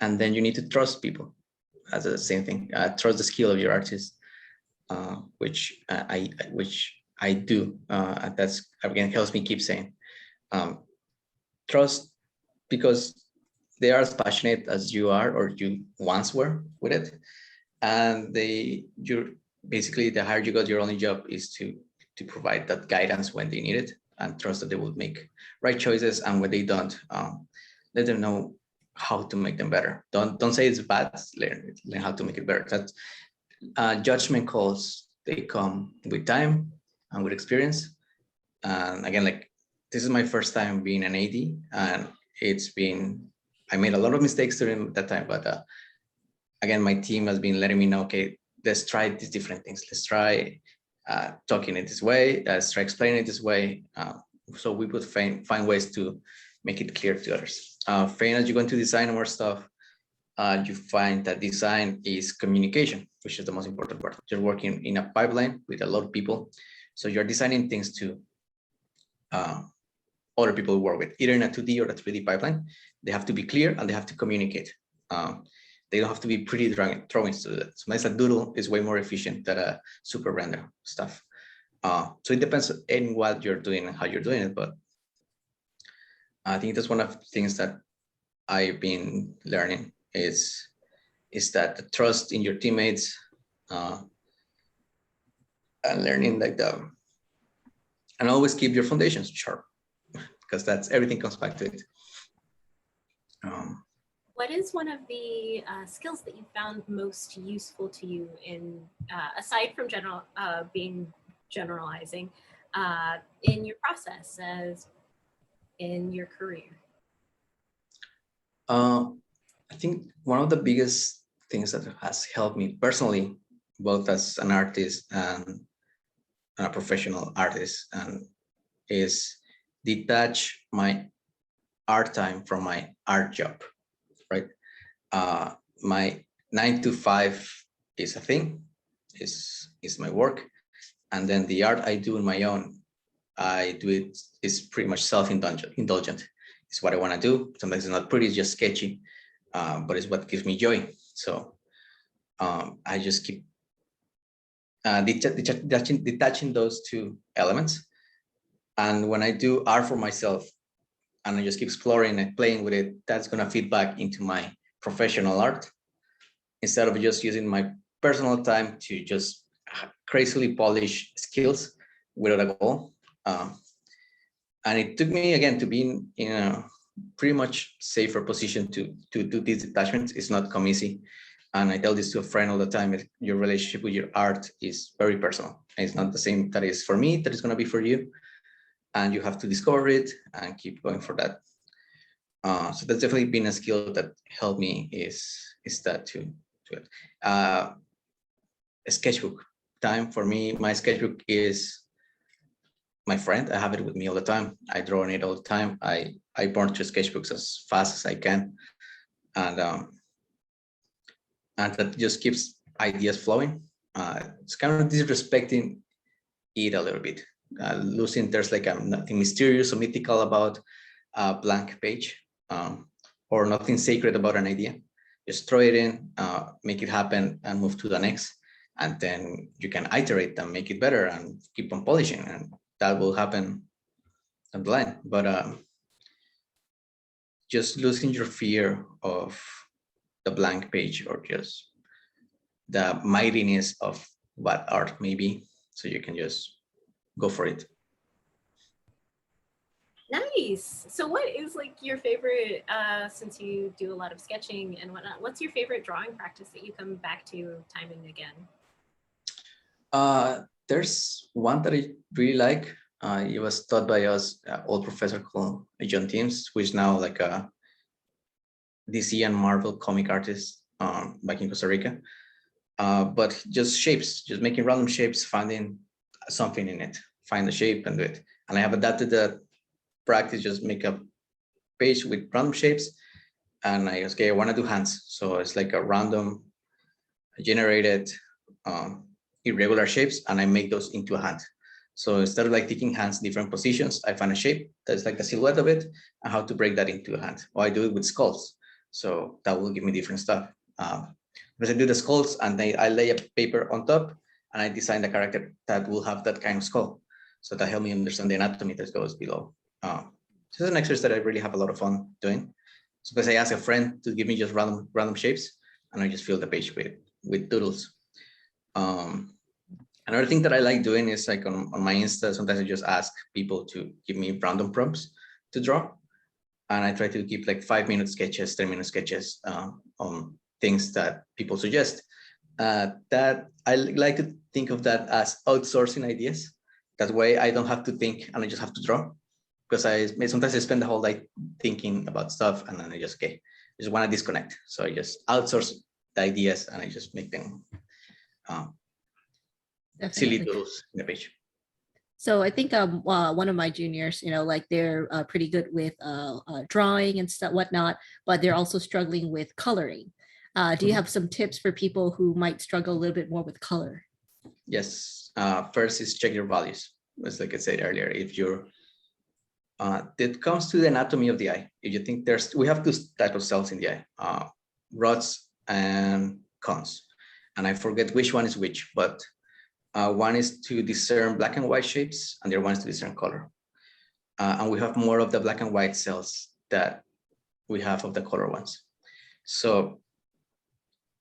[SPEAKER 2] and then you need to trust people. That's the same thing. Trust the skill of your artist, which I do. That's again helps me keep saying, trust, because they are as passionate as you are or you once were with it, and you're basically, the higher you got, your only job is to provide that guidance when they need it, and trust that they will make right choices, and when they don't, let them know how to make them better. Don't say it's bad. Learn how to make it better. That judgment calls, they come with time and with experience. And again, like, this is my first time being an AD, and I made a lot of mistakes during that time, but again, my team has been letting me know, okay, let's try these different things. Let's try talking it this way. Let's try explaining it this way. So we would find ways to make it clear to others. As you go into design more stuff, you find that design is communication, which is the most important part. You're working in a pipeline with a lot of people. So you're designing things to other people who work with, either in a 2D or a 3D pipeline. They have to be clear and they have to communicate. They don't have to be pretty drawings to do that. Sometimes a doodle is way more efficient than a super render stuff. So it depends on what you're doing and how you're doing it, but I think that's one of the things that I've been learning is that the trust in your teammates, and learning like and always keep your foundations sharp, because that's everything comes back to it.
[SPEAKER 3] What is one of the skills that you found most useful to you in, aside from generalizing, in your process as in your career?
[SPEAKER 2] I think one of the biggest things that has helped me personally, both as an artist and a professional artist, is detach my art time from my art job, right? My 9 to 5 is a thing, is my work. And then the art I do on my own, I do it is pretty much self-indulgent. It's what I want to do. Sometimes it's not pretty, it's just sketchy, but it's what gives me joy. So I just keep detaching those two elements. And when I do art for myself and I just keep exploring and playing with it, that's going to feed back into my professional art, instead of just using my personal time to just crazily polish skills without a goal. And it took me, again, to be in a pretty much safer position to do these detachments. It's not come easy. And I tell this to a friend all the time, your relationship with your art is very personal. It's not the same that is for me, that is going to be for you. And you have to discover it and keep going for that. So that's definitely been a skill that helped me, is that to it. A sketchbook time for me, my sketchbook is my friend. I have it with me all the time. I draw on it all the time. I burn through sketchbooks as fast as I can. And that just keeps ideas flowing. It's kind of disrespecting it a little bit. Losing, there's like nothing mysterious or mythical about a blank page, or nothing sacred about an idea. just throw it in, make it happen, and move to the next. And then you can iterate and make it better and keep on polishing, and that will happen down the line. But just losing your fear of the blank page, or just the mightiness of what art may be, so you can just go for it.
[SPEAKER 3] Nice. So what is like your favorite, since you do a lot of sketching and whatnot, what's your favorite drawing practice that you come back to time and again?
[SPEAKER 2] There's one that I really like. It was taught by us old professor called John Teams, who is now like a DC and Marvel comic artist back in Costa Rica. But just shapes, just making random shapes, finding something in it, find the shape and do it. And I have adapted that practice, just make a page with random shapes. And I just, okay, I want to do hands. So it's like a random generated irregular shapes, and I make those into a hand. So instead of like taking hands different positions, I find a shape that's like the silhouette of it and how to break that into a hand. Or I do it with skulls. So that will give me different stuff. Because I do the skulls and I lay a paper on top and I design the character that will have that kind of skull. So that helped me understand the anatomy that goes below. So it's an exercise that I really have a lot of fun doing. So because I ask a friend to give me just random shapes, and I just fill the page with doodles. Another thing that I like doing is like on my Insta, sometimes I just ask people to give me random prompts to draw. And I try to keep like 5-minute sketches, 10-minute sketches on things that people suggest. That I like to think of that as outsourcing ideas. That way I don't have to think and I just have to draw. Because sometimes I spend the whole day thinking about stuff and then I just want to disconnect. So I just outsource the ideas and I just make them silly doodles in the page.
[SPEAKER 1] So I think one of my juniors, like they're pretty good with drawing and stuff, whatnot, but they're also struggling with coloring. Do you have some tips for people who might struggle a little bit more with color?
[SPEAKER 2] Yes. First is check your values. As like I said earlier, if you're it comes to the anatomy of the eye. If you think we have two types of cells in the eye, rods and cones. And I forget which one is which, but one is to discern black and white shapes, and the other one is to discern color. And we have more of the black and white cells that we have of the color ones. So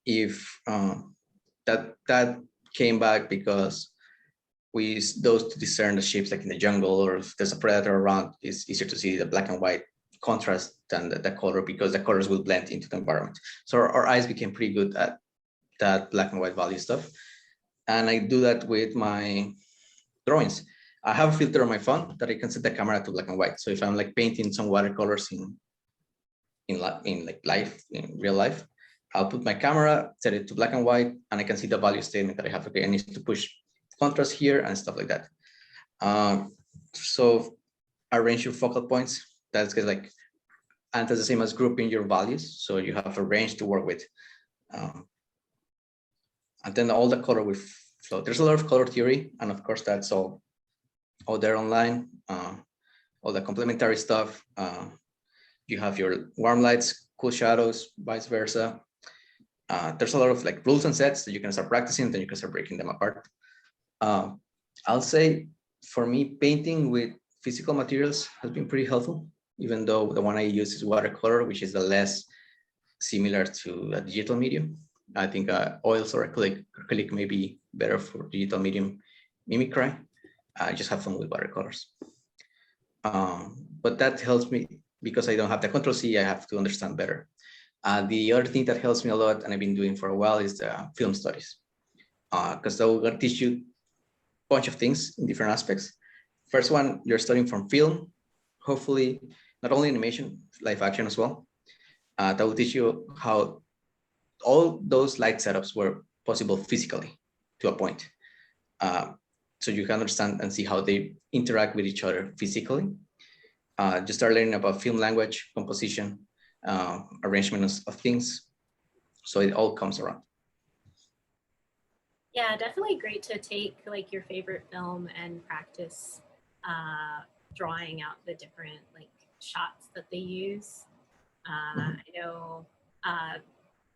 [SPEAKER 2] if that came back because we use those to discern the shapes, like in the jungle, or if there's a predator around, it's easier to see the black and white contrast than the color, because the colors will blend into the environment. So our eyes became pretty good at that black and white value stuff. And I do that with my drawings. I have a filter on my phone that I can set the camera to black and white. So if I'm like painting some watercolors in real life, I'll put my camera, set it to black and white, and I can see the value statement that I have. Okay, I need to push contrast here and stuff like that. So arrange your focal points. That's like, and that's the same as grouping your values. So you have a range to work with. And then all the color will flow. There's a lot of color theory, and of course that's all there online. All the complementary stuff. You have your warm lights, cool shadows, vice versa. There's a lot of like rules and sets that you can start practicing, then you can start breaking them apart. I'll say for me, painting with physical materials has been pretty helpful, even though the one I use is watercolor, which is the less similar to a digital medium. I think oils or acrylic may be better for digital medium mimicry. I just have fun with watercolors. But that helps me because I don't have the Control C, I have to understand better. The other thing that helps me a lot, and I've been doing for a while, is the film studies. Because that will teach you a bunch of things in different aspects. First one, you're studying from film, hopefully not only animation, live action as well. That will teach you how all those light setups were possible physically to a point. So you can understand and see how they interact with each other physically. Just start learning about film language, composition, arrangement of things. So it all comes around.
[SPEAKER 3] Yeah, definitely great to take like your favorite film and practice drawing out the different like shots that they use. I know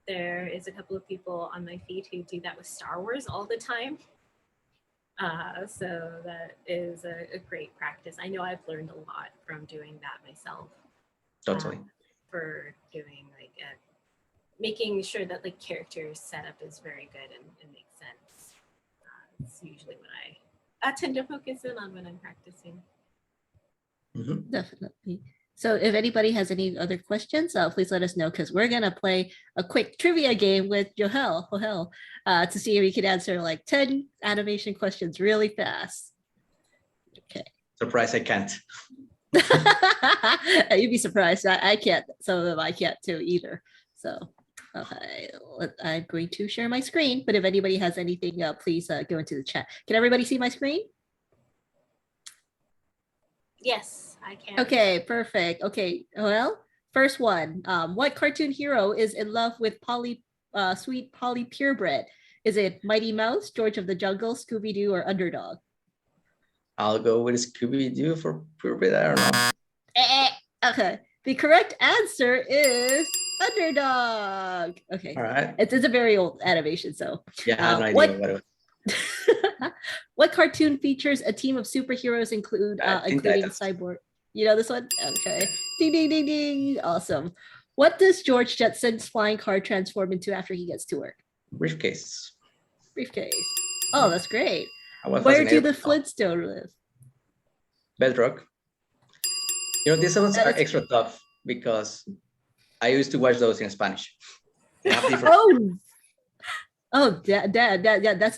[SPEAKER 3] there is a couple of people on my feed who do that with Star Wars all the time. So that is a great practice. I know I've learned a lot from doing that myself.
[SPEAKER 2] Totally.
[SPEAKER 3] For doing like making sure that like character setup is very good and makes sense. It's usually what I tend to focus in on when I'm practicing.
[SPEAKER 2] Mhm.
[SPEAKER 1] Definitely. So if anybody has any other questions, please let us know, because we're gonna play a quick trivia game with Johel to see if we can answer like 10 animation questions really fast. Okay.
[SPEAKER 2] Surprised I can't.
[SPEAKER 1] You'd be surprised. I can't. Some of them I can't too either. So okay, I'm going to share my screen. But if anybody has anything, please go into the chat. Can everybody see my screen?
[SPEAKER 3] Yes, I can.
[SPEAKER 1] Okay, perfect. Okay, well, first one. What cartoon hero is in love with sweet Polly Purebred? Is it Mighty Mouse, George of the Jungle, Scooby-Doo, or Underdog?
[SPEAKER 2] I'll go with Scooby-Doo for purebred. I don't know.
[SPEAKER 1] Okay, the correct answer is Underdog. Okay,
[SPEAKER 2] All right.
[SPEAKER 1] it's a very old animation, so.
[SPEAKER 2] Yeah, I have no idea what it was.
[SPEAKER 1] What cartoon features a team of superheroes including Cyborg? You know this one? Okay. Ding, ding, ding, ding. Awesome. What does George Jetson's flying car transform into after he gets to work?
[SPEAKER 2] Briefcase.
[SPEAKER 1] Briefcase. Oh, that's great.
[SPEAKER 2] Where
[SPEAKER 1] do the Flintstones live?
[SPEAKER 2] Bedrock. You know, these ones are extra tough because I used to watch those in Spanish.
[SPEAKER 1] That's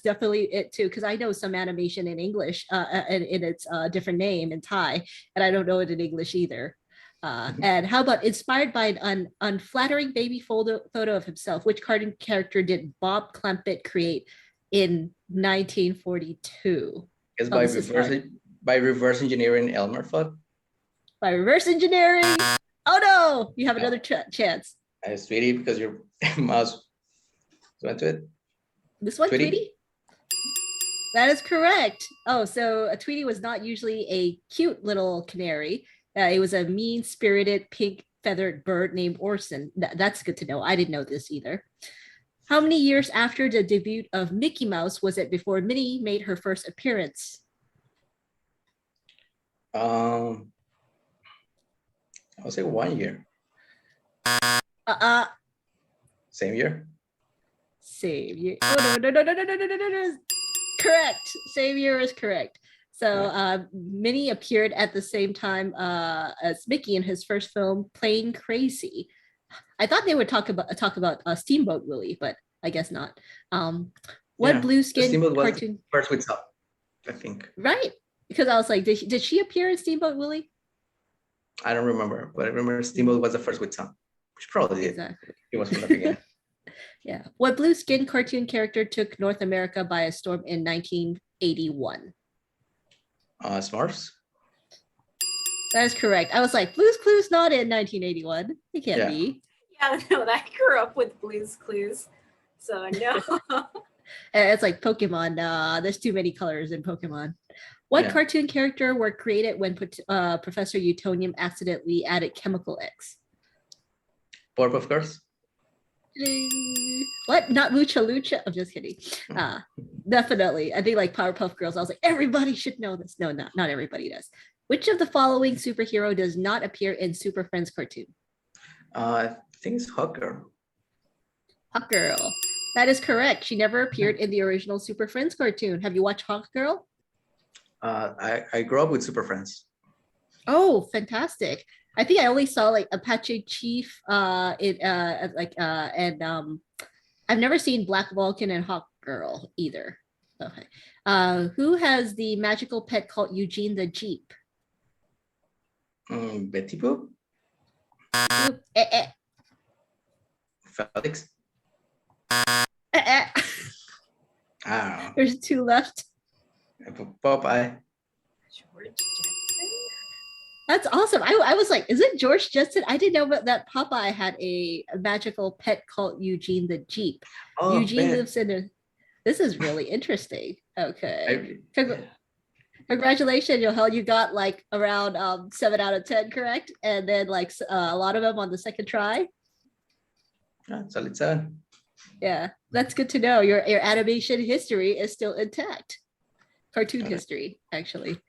[SPEAKER 1] definitely it too, because I know some animation in English and in its different name in Thai, and I don't know it in English either. And how about inspired by an unflattering baby photo of himself? Which cartoon character did Bob Clampett create in 1942?
[SPEAKER 2] It's by reverse engineering Elmer Fudd.
[SPEAKER 1] By reverse engineering? Oh no! You have another chance.
[SPEAKER 2] Sweetie, because your mouse went to it.
[SPEAKER 1] This one, Tweety? That is correct. Oh, so a Tweety was not usually a cute little canary. It was a mean-spirited, pink-feathered bird named Orson. That's good to know. I didn't know this either. How many years after the debut of Mickey Mouse was it before Minnie made her first appearance?
[SPEAKER 2] I'll say 1 year. Same year.
[SPEAKER 1] Same year. Oh no. Correct. Same year is correct. So Minnie appeared at the same time as Mickey in his first film, Playing Crazy. I thought they would talk about Steamboat Willie, but I guess not. What blue skin cartoon?
[SPEAKER 2] First with Up, I think.
[SPEAKER 1] Right, because I was like, did she appear in Steamboat Willie?
[SPEAKER 2] I don't remember, but I remember Steamboat was the first with Sun, which probably did.
[SPEAKER 1] Exactly.
[SPEAKER 2] It was from the beginning.
[SPEAKER 1] Yeah. What blue skin cartoon character took North America by a storm in 1981?
[SPEAKER 2] Smurfs.
[SPEAKER 1] That is correct. I was like, Blue's Clues not in 1981. It can't be.
[SPEAKER 3] Yeah, no, I grew up with Blue's Clues, so no.
[SPEAKER 1] It's like Pokemon. There's too many colors in Pokemon. What cartoon character were created when Professor Utonium accidentally added Chemical X?
[SPEAKER 2] Powerpuff Girls.
[SPEAKER 1] What? Not Lucha Lucha? I'm just kidding. Definitely. I think like Powerpuff Girls. I was like, everybody should know this. No, not everybody does. Which of the following superhero does not appear in Super Friends cartoon?
[SPEAKER 2] I think it's Hawk Girl.
[SPEAKER 1] Hawk Girl. That is correct. She never appeared in the original Super Friends cartoon. Have you watched Hawk Girl?
[SPEAKER 2] I grew up with Super Friends.
[SPEAKER 1] Oh, fantastic. I think I only saw like Apache Chief I've never seen Black Vulcan and Hawk Girl either. Okay. Who has the magical pet called Eugene the Jeep?
[SPEAKER 2] Betty Boop? Felix?
[SPEAKER 1] There's two left.
[SPEAKER 2] Popeye.
[SPEAKER 3] George Jetson?
[SPEAKER 1] That's awesome. I was like, is it George Jetson? I didn't know that Popeye had a magical pet called Eugene the Jeep.
[SPEAKER 2] Oh,
[SPEAKER 1] Eugene lives in a... This is really interesting. Okay. Congratulations, Johel. You got like around 7 out of 10 correct. And then like a lot of them on the second try.
[SPEAKER 2] Solid 7.
[SPEAKER 1] Yeah, that's good to know. Your animation history is still intact. Cartoon
[SPEAKER 2] Okay.
[SPEAKER 1] history, actually.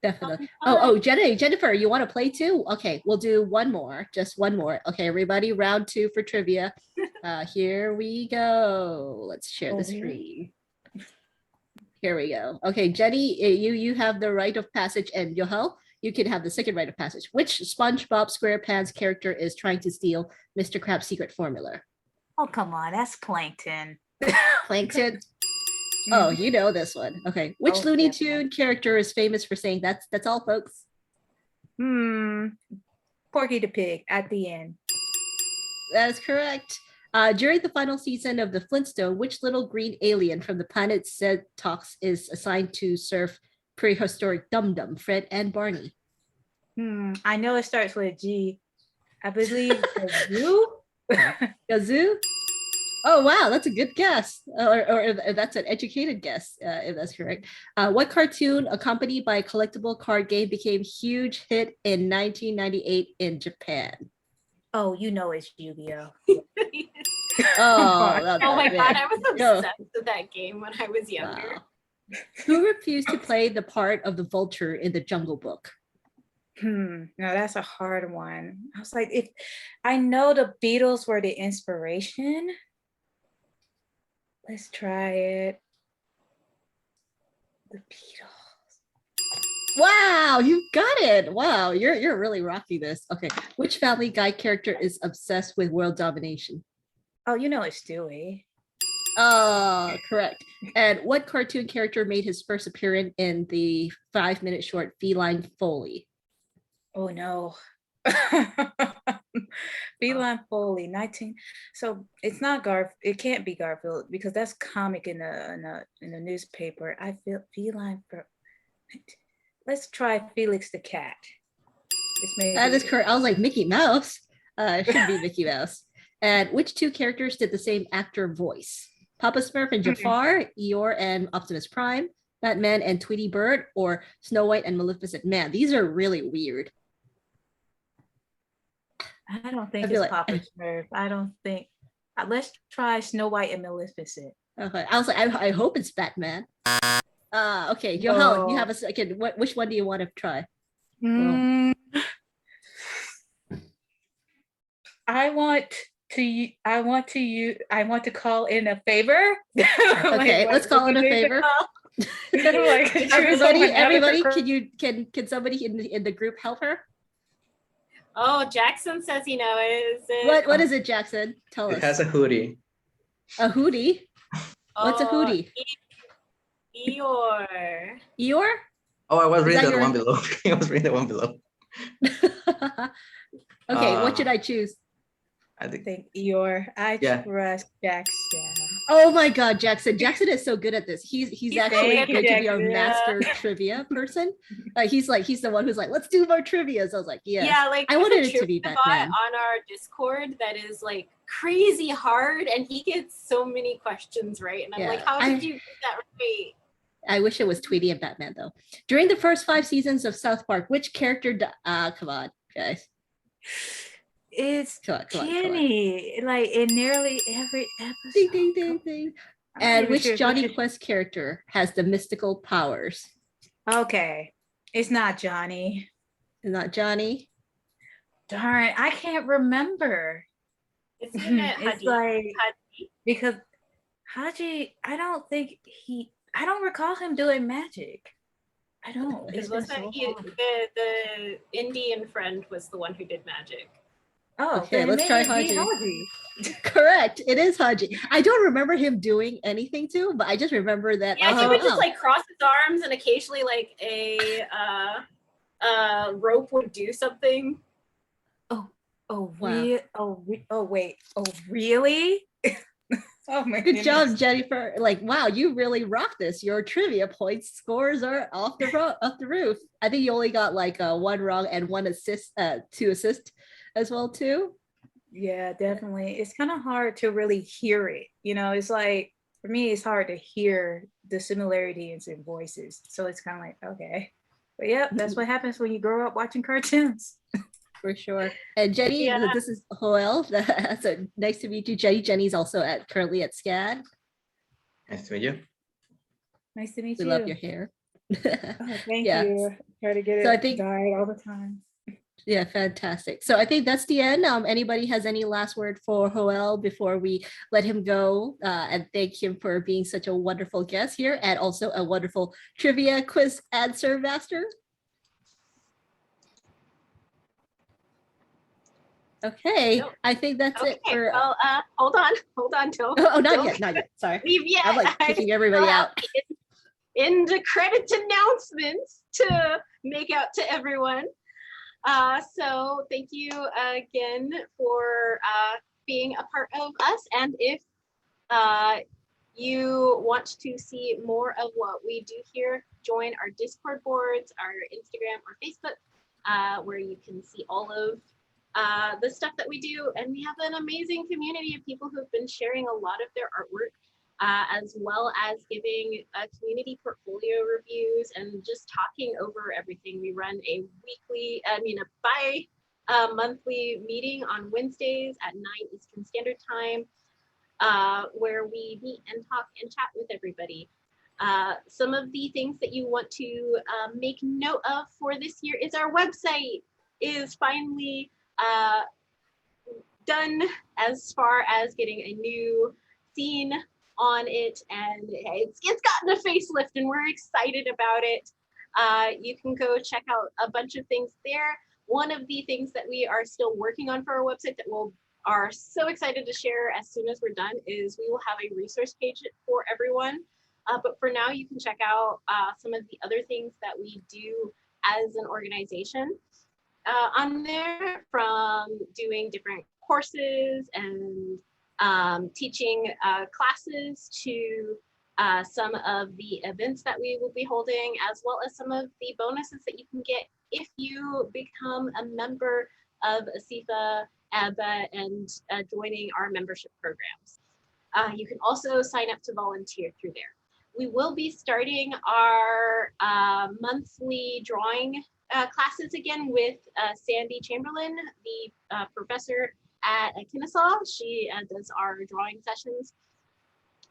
[SPEAKER 1] Definitely. Oh, Jennifer, you want to play too? Okay, we'll do one more, just one more. Okay, everybody, round 2 for trivia. Here we go. Let's share the screen. Here we go. Okay, Jenny, you have the rite of passage, and Johel, you can have the second rite of passage. Which SpongeBob SquarePants character is trying to steal Mr. Krabs' secret formula?
[SPEAKER 5] Oh, come on, that's Plankton.
[SPEAKER 1] Plankton. Oh, you know this one. Okay. Which
[SPEAKER 5] Oh,
[SPEAKER 1] Looney
[SPEAKER 5] definitely.
[SPEAKER 1] Tune character is famous for saying that's all, folks?
[SPEAKER 5] Porky the Pig at the end.
[SPEAKER 1] That is correct. During the final season of the Flintstone, which little green alien from the planet Zed Talks is assigned to serve prehistoric Dum Dum, Fred and Barney?
[SPEAKER 5] I know it starts with a G. I believe Gazoo.
[SPEAKER 1] Gazoo? Oh, wow, that's a good guess. Or if that's an educated guess, if that's correct. What cartoon accompanied by a collectible card game became huge hit in 1998 in Japan?
[SPEAKER 5] Oh, you know it's Yu-Gi-Oh.
[SPEAKER 1] Oh,
[SPEAKER 3] Oh my God, I was
[SPEAKER 1] Go.
[SPEAKER 3] obsessed with that game when I was younger.
[SPEAKER 1] Wow. Who refused to play the part of the vulture in the Jungle Book?
[SPEAKER 5] No, that's a hard one. I was like, if I know the Beatles were the inspiration. Let's try it. The Beatles.
[SPEAKER 1] Wow, you got it. Wow, you're really rocking this. Okay, which Family Guy character is obsessed with world domination?
[SPEAKER 5] Oh, you know it's Stewie.
[SPEAKER 1] Oh, correct. And what cartoon character made his first appearance in the 5-minute short Feline Foley?
[SPEAKER 5] Oh no. Feline Foley, 19. So it's not it can't be Garfield because that's comic in the newspaper. I feel Feline for. Let's try Felix the Cat.
[SPEAKER 1] That is correct. I was like Mickey Mouse. It should be Mickey Mouse. And which 2 characters did the same actor voice? Papa Smurf and Jafar, Eeyore and Optimus Prime, Batman and Tweety Bird, or Snow White and Maleficent? Man, these are really weird.
[SPEAKER 5] I don't think it's Papa Smurf. I don't think. Let's try Snow White and Maleficent.
[SPEAKER 1] Okay, I was like, I hope it's Batman. Okay, Johel, you have a second. Which one do you want to try?
[SPEAKER 5] I want to call in a favor.
[SPEAKER 1] Okay, let's call in a favor. Everybody, can somebody in the group help her?
[SPEAKER 3] Oh, Jackson says he knows.
[SPEAKER 1] What is it, Jackson? Tell us.
[SPEAKER 2] It has a hoodie.
[SPEAKER 1] A hoodie? What's a hoodie?
[SPEAKER 3] Eeyore.
[SPEAKER 1] Eeyore?
[SPEAKER 2] Oh, I was reading the one below. I was reading the one below.
[SPEAKER 1] Okay, what should I choose?
[SPEAKER 5] I think Eeyore. I trust Jackson.
[SPEAKER 1] Oh my God, Jackson! Jackson is so good at this. He's actually going to be our master trivia person. He's the one who's like, let's do more trivia. So I was like, yeah.
[SPEAKER 3] Like
[SPEAKER 1] I wanted it to be Batman.
[SPEAKER 3] On our Discord that is like crazy hard, and he gets so many questions right, and I'm like, how did you get that right?
[SPEAKER 1] I wish it was Tweety and Batman though. During the first 5 seasons of South Park, which character? Come on, guys.
[SPEAKER 5] It's Kenny, like in nearly every episode.
[SPEAKER 1] Ding, ding, ding, ding. And which Johnny Quest character has the mystical powers?
[SPEAKER 5] Okay, it's not Johnny.
[SPEAKER 1] It's not Johnny.
[SPEAKER 5] Darn, I can't remember.
[SPEAKER 3] It's
[SPEAKER 5] like Haji. Because Haji, I don't recall him doing magic. I don't.
[SPEAKER 3] It wasn't the Indian friend was the one who did magic.
[SPEAKER 5] Oh,
[SPEAKER 1] okay, let's try Haji. Correct, it is Haji. I don't remember him doing anything too, but I just remember that.
[SPEAKER 3] Yeah, he would just like cross his arms, and occasionally like a rope would do something.
[SPEAKER 5] Wait. Oh, really? Oh my
[SPEAKER 1] Good job, Jennifer. Like, wow, you really rocked this. Your trivia points scores are off the roof. I think you only got like 1 wrong and 1 assist, 2 assist as well too.
[SPEAKER 5] Yeah, definitely. It's kind of hard to really hear it. You know, it's like for me, it's hard to hear the similarities in voices. So it's kind of like, okay, but yeah, that's what happens when you grow up watching cartoons.
[SPEAKER 1] For sure. And Jenny,
[SPEAKER 3] Yeah.
[SPEAKER 1] this is Joel. So nice to meet you, Jenny. Jenny's also currently at SCAD.
[SPEAKER 2] Nice to meet you.
[SPEAKER 5] Nice to meet
[SPEAKER 1] We
[SPEAKER 5] you.
[SPEAKER 1] love your hair.
[SPEAKER 5] Oh, thank
[SPEAKER 1] Yeah.
[SPEAKER 5] you. Try to get
[SPEAKER 1] So I
[SPEAKER 5] it
[SPEAKER 1] think-
[SPEAKER 5] dyed all the time.
[SPEAKER 1] Yeah, fantastic. So I think that's the end. Anybody has any last word for Joel before we let him go? And thank him for being such a wonderful guest here and also a wonderful trivia quiz answer master. Okay,
[SPEAKER 3] Nope.
[SPEAKER 1] I think that's it
[SPEAKER 3] Okay,
[SPEAKER 1] for.
[SPEAKER 3] well, hold on, don't.
[SPEAKER 1] Oh, not
[SPEAKER 3] don't
[SPEAKER 1] yet, not yet. Sorry.
[SPEAKER 3] Leave yet.
[SPEAKER 1] I'm like
[SPEAKER 3] I
[SPEAKER 1] kicking everybody
[SPEAKER 3] still
[SPEAKER 1] out.
[SPEAKER 3] have the end credits announcements to make out to everyone. So thank you again for being a part of us. And if you want to see more of what we do here, join our Discord boards, our Instagram or Facebook, where you can see all of the stuff that we do. And we have an amazing community of people who've been sharing a lot of their artwork, as well as giving community portfolio reviews and just talking over everything. We run a bi-monthly meeting on Wednesdays at 9 Eastern Standard Time, where we meet and talk and chat with everybody. Some of the things that you want to make note of for this year is our website is finally done as far as getting a new scene on it, and it's gotten a facelift and we're excited about it. You can go check out a bunch of things there. One of the things that we are still working on for our website that we are so excited to share as soon as we're done is we will have a resource page for everyone. But for now, you can check out some of the other things that we do as an organization on there, from doing different courses and teaching classes to some of the events that we will be holding, as well as some of the bonuses that you can get if you become a member of ASIFA, ABBA, and joining our membership programs. You can also sign up to volunteer through there. We will be starting our monthly drawing classes again with Sandy Chamberlain, the professor at Kennesaw. She does our drawing sessions,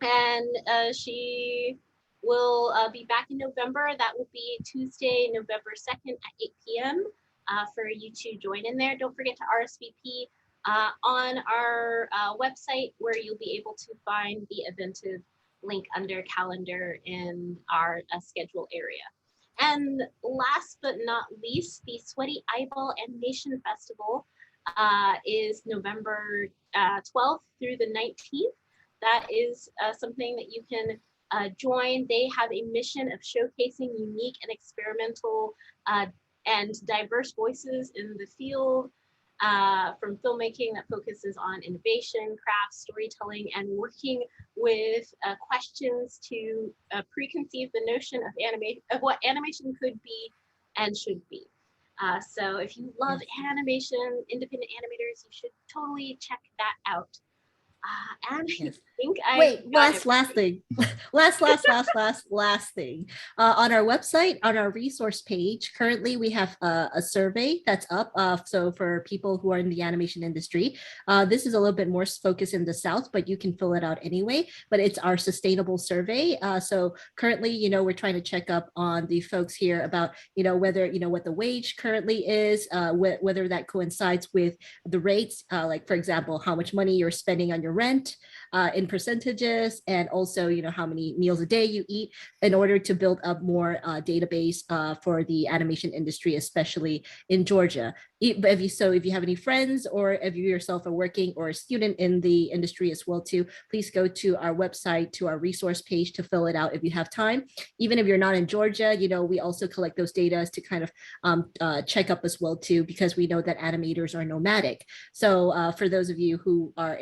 [SPEAKER 3] and she will be back in November. That will be Tuesday, November 2nd at 8 p.m. For you to join in there. Don't forget to RSVP on our website, where you'll be able to find the eventive link under calendar in our schedule area. And last but not least, the Sweaty Eyeball Animation Festival is November 12th through the 19th. That is something that you can join. They have a mission of showcasing unique and experimental and diverse voices in the field, from filmmaking that focuses on innovation, craft, storytelling, and working with questions to preconceive the notion of what animation could be and should be. So if you love animation, independent animators, you should totally check that out. And
[SPEAKER 1] Yes.
[SPEAKER 3] I think I
[SPEAKER 1] Wait,
[SPEAKER 3] got it.
[SPEAKER 1] last thing. last thing. On our website, on our resource page, currently we have a survey that's up. So for people who are in the animation industry, this is a little bit more focused in the South, but you can fill it out anyway. But it's our sustainable survey. So currently, we're trying to check up on the folks here about, whether, what the wage currently is, whether that coincides with the rates, like, for example, how much money you're spending on your rent in percentages, and also how many meals a day you eat, in order to build up more database for the animation industry, especially in Georgia. If you have any friends, or if you yourself are working or a student in the industry as well too, please go to our website, to our resource page, to fill it out if you have time. Even if you're not in Georgia, we also collect those data to kind of check up as well too, because we know that animators are nomadic. So for those of you who are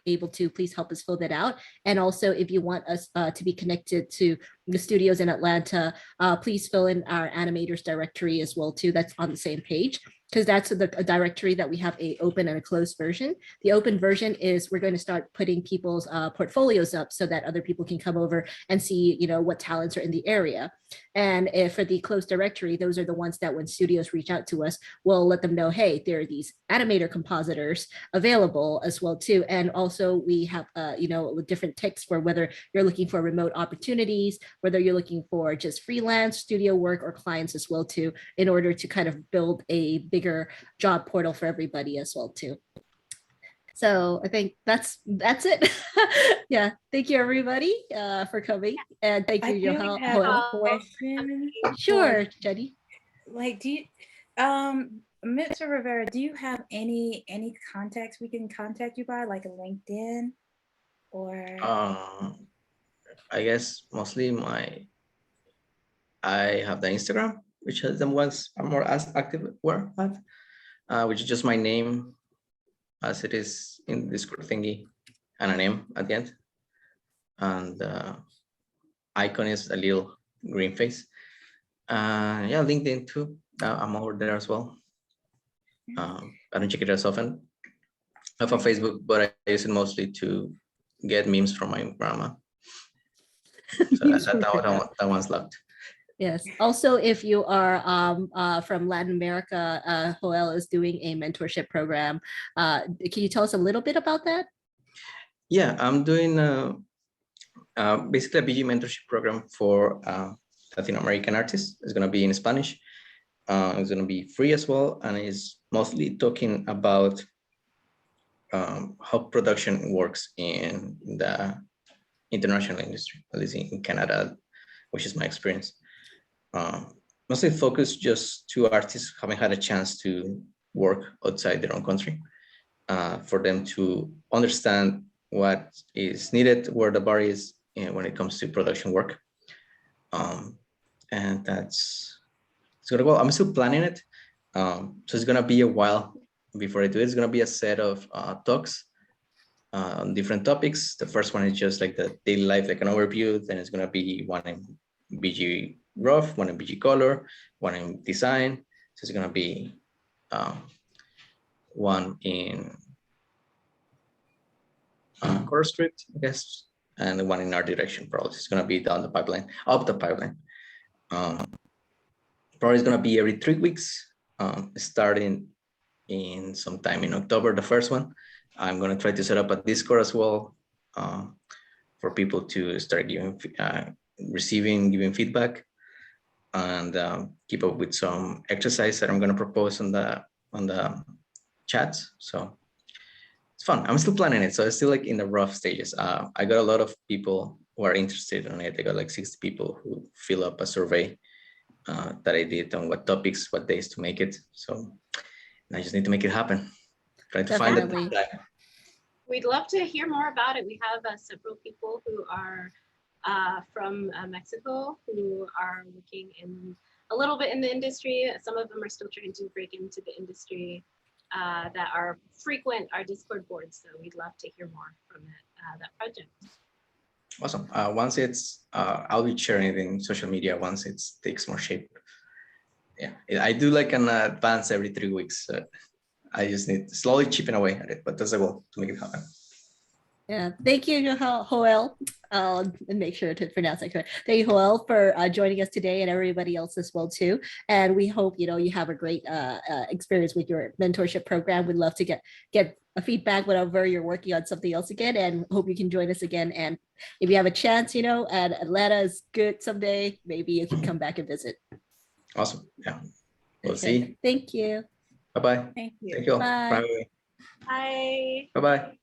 [SPEAKER 1] able to, please help us fill that out. And also, if you want us to be connected to the studios in Atlanta, please fill in our animators directory as well too. That's on the same page, because that's a directory that we have a open and a closed version. The open version is we're going to start putting people's portfolios up so that other people can come over and see, what talents are in the area. And if for the closed directory, those are the ones that when studios reach out to us, we'll let them know, hey, there are these animator compositors available as well too. And also we have, different ticks for whether you're looking for remote opportunities, whether you're looking for just freelance studio work or clients as well too, in order to kind of build a bigger job portal for everybody as well too. So I think that's it. Yeah, thank you everybody for coming, and thank you,
[SPEAKER 5] I do
[SPEAKER 1] Johel.
[SPEAKER 5] have a
[SPEAKER 1] Joel.
[SPEAKER 5] question.
[SPEAKER 1] Sure, Jenny.
[SPEAKER 5] Like, do you, Mr. Rivera, do you have any contacts we can contact you by, like a LinkedIn or?
[SPEAKER 2] I guess mostly I have the Instagram, which is the ones I'm more as active at, which is just my name as it is in the Discord thingy, and a name at the end. And icon is a little green face. Yeah, LinkedIn too. I'm over there as well. I don't check it as often. I have a Facebook, but I use it mostly to get memes from my grandma. So that one's locked.
[SPEAKER 1] Yes. Also, if you are from Latin America, Joel is doing a mentorship program. Can you tell us a little bit about that?
[SPEAKER 2] Yeah, I'm doing basically a BG mentorship program for Latin American artists. It's going to be in Spanish. It's going to be free as well, and it's mostly talking about how production works in the international industry, at least in Canada, which is my experience. Mostly focused just to artists who haven't had a chance to work outside their own country, for them to understand what is needed, where the bar is when it comes to production work. And it's gonna go. I'm still planning it. So it's gonna be a while before I do it. It's gonna be a set of talks on different topics. The first one is just like the daily life, like an overview. Then it's gonna be one in BG rough, one in BG color, one in design. So it's gonna be one in core script, I guess, and one in art direction. Probably it's gonna be down the pipeline, up the pipeline. Probably it's gonna be every 3 weeks, starting in sometime in October. The first one, I'm gonna try to set up a Discord as well, for people to start giving feedback, and keep up with some exercise that I'm gonna propose on the chats. So it's fun. I'm still planning it, so it's still like in the rough stages. I got a lot of people who are interested in it. I got like 60 people who fill up a survey that I did on what topics, what days to make it. So I just need to make it happen. Trying to find it.
[SPEAKER 3] We'd love to hear more about it. We have several people who are from Mexico who are working in a little bit in the industry. Some of them are still trying to break into the industry, that are frequent our Discord boards. So we'd love to hear more from that project.
[SPEAKER 2] Awesome. Once it's, I'll be sharing it in social media once it takes more shape. Yeah, I do like an advance every 3 weeks. I just need to slowly chipping away at it, but that's the goal, to make it happen.
[SPEAKER 1] Yeah, thank you, Joel. I'll make sure to pronounce that correct. Thank you, Joel, for joining us today, and everybody else as well too. And we hope you have a great experience with your mentorship program. We'd love to get a feedback whenever you're working on something else again, and hope you can join us again. And if you have a chance, and Atlanta is good someday, maybe you can come back and visit.
[SPEAKER 2] Awesome. Yeah, we'll see.
[SPEAKER 1] Thank you.
[SPEAKER 2] Bye-bye.
[SPEAKER 5] Thank you.
[SPEAKER 2] Thank you all.
[SPEAKER 1] Bye.
[SPEAKER 3] Bye.
[SPEAKER 2] Bye-bye.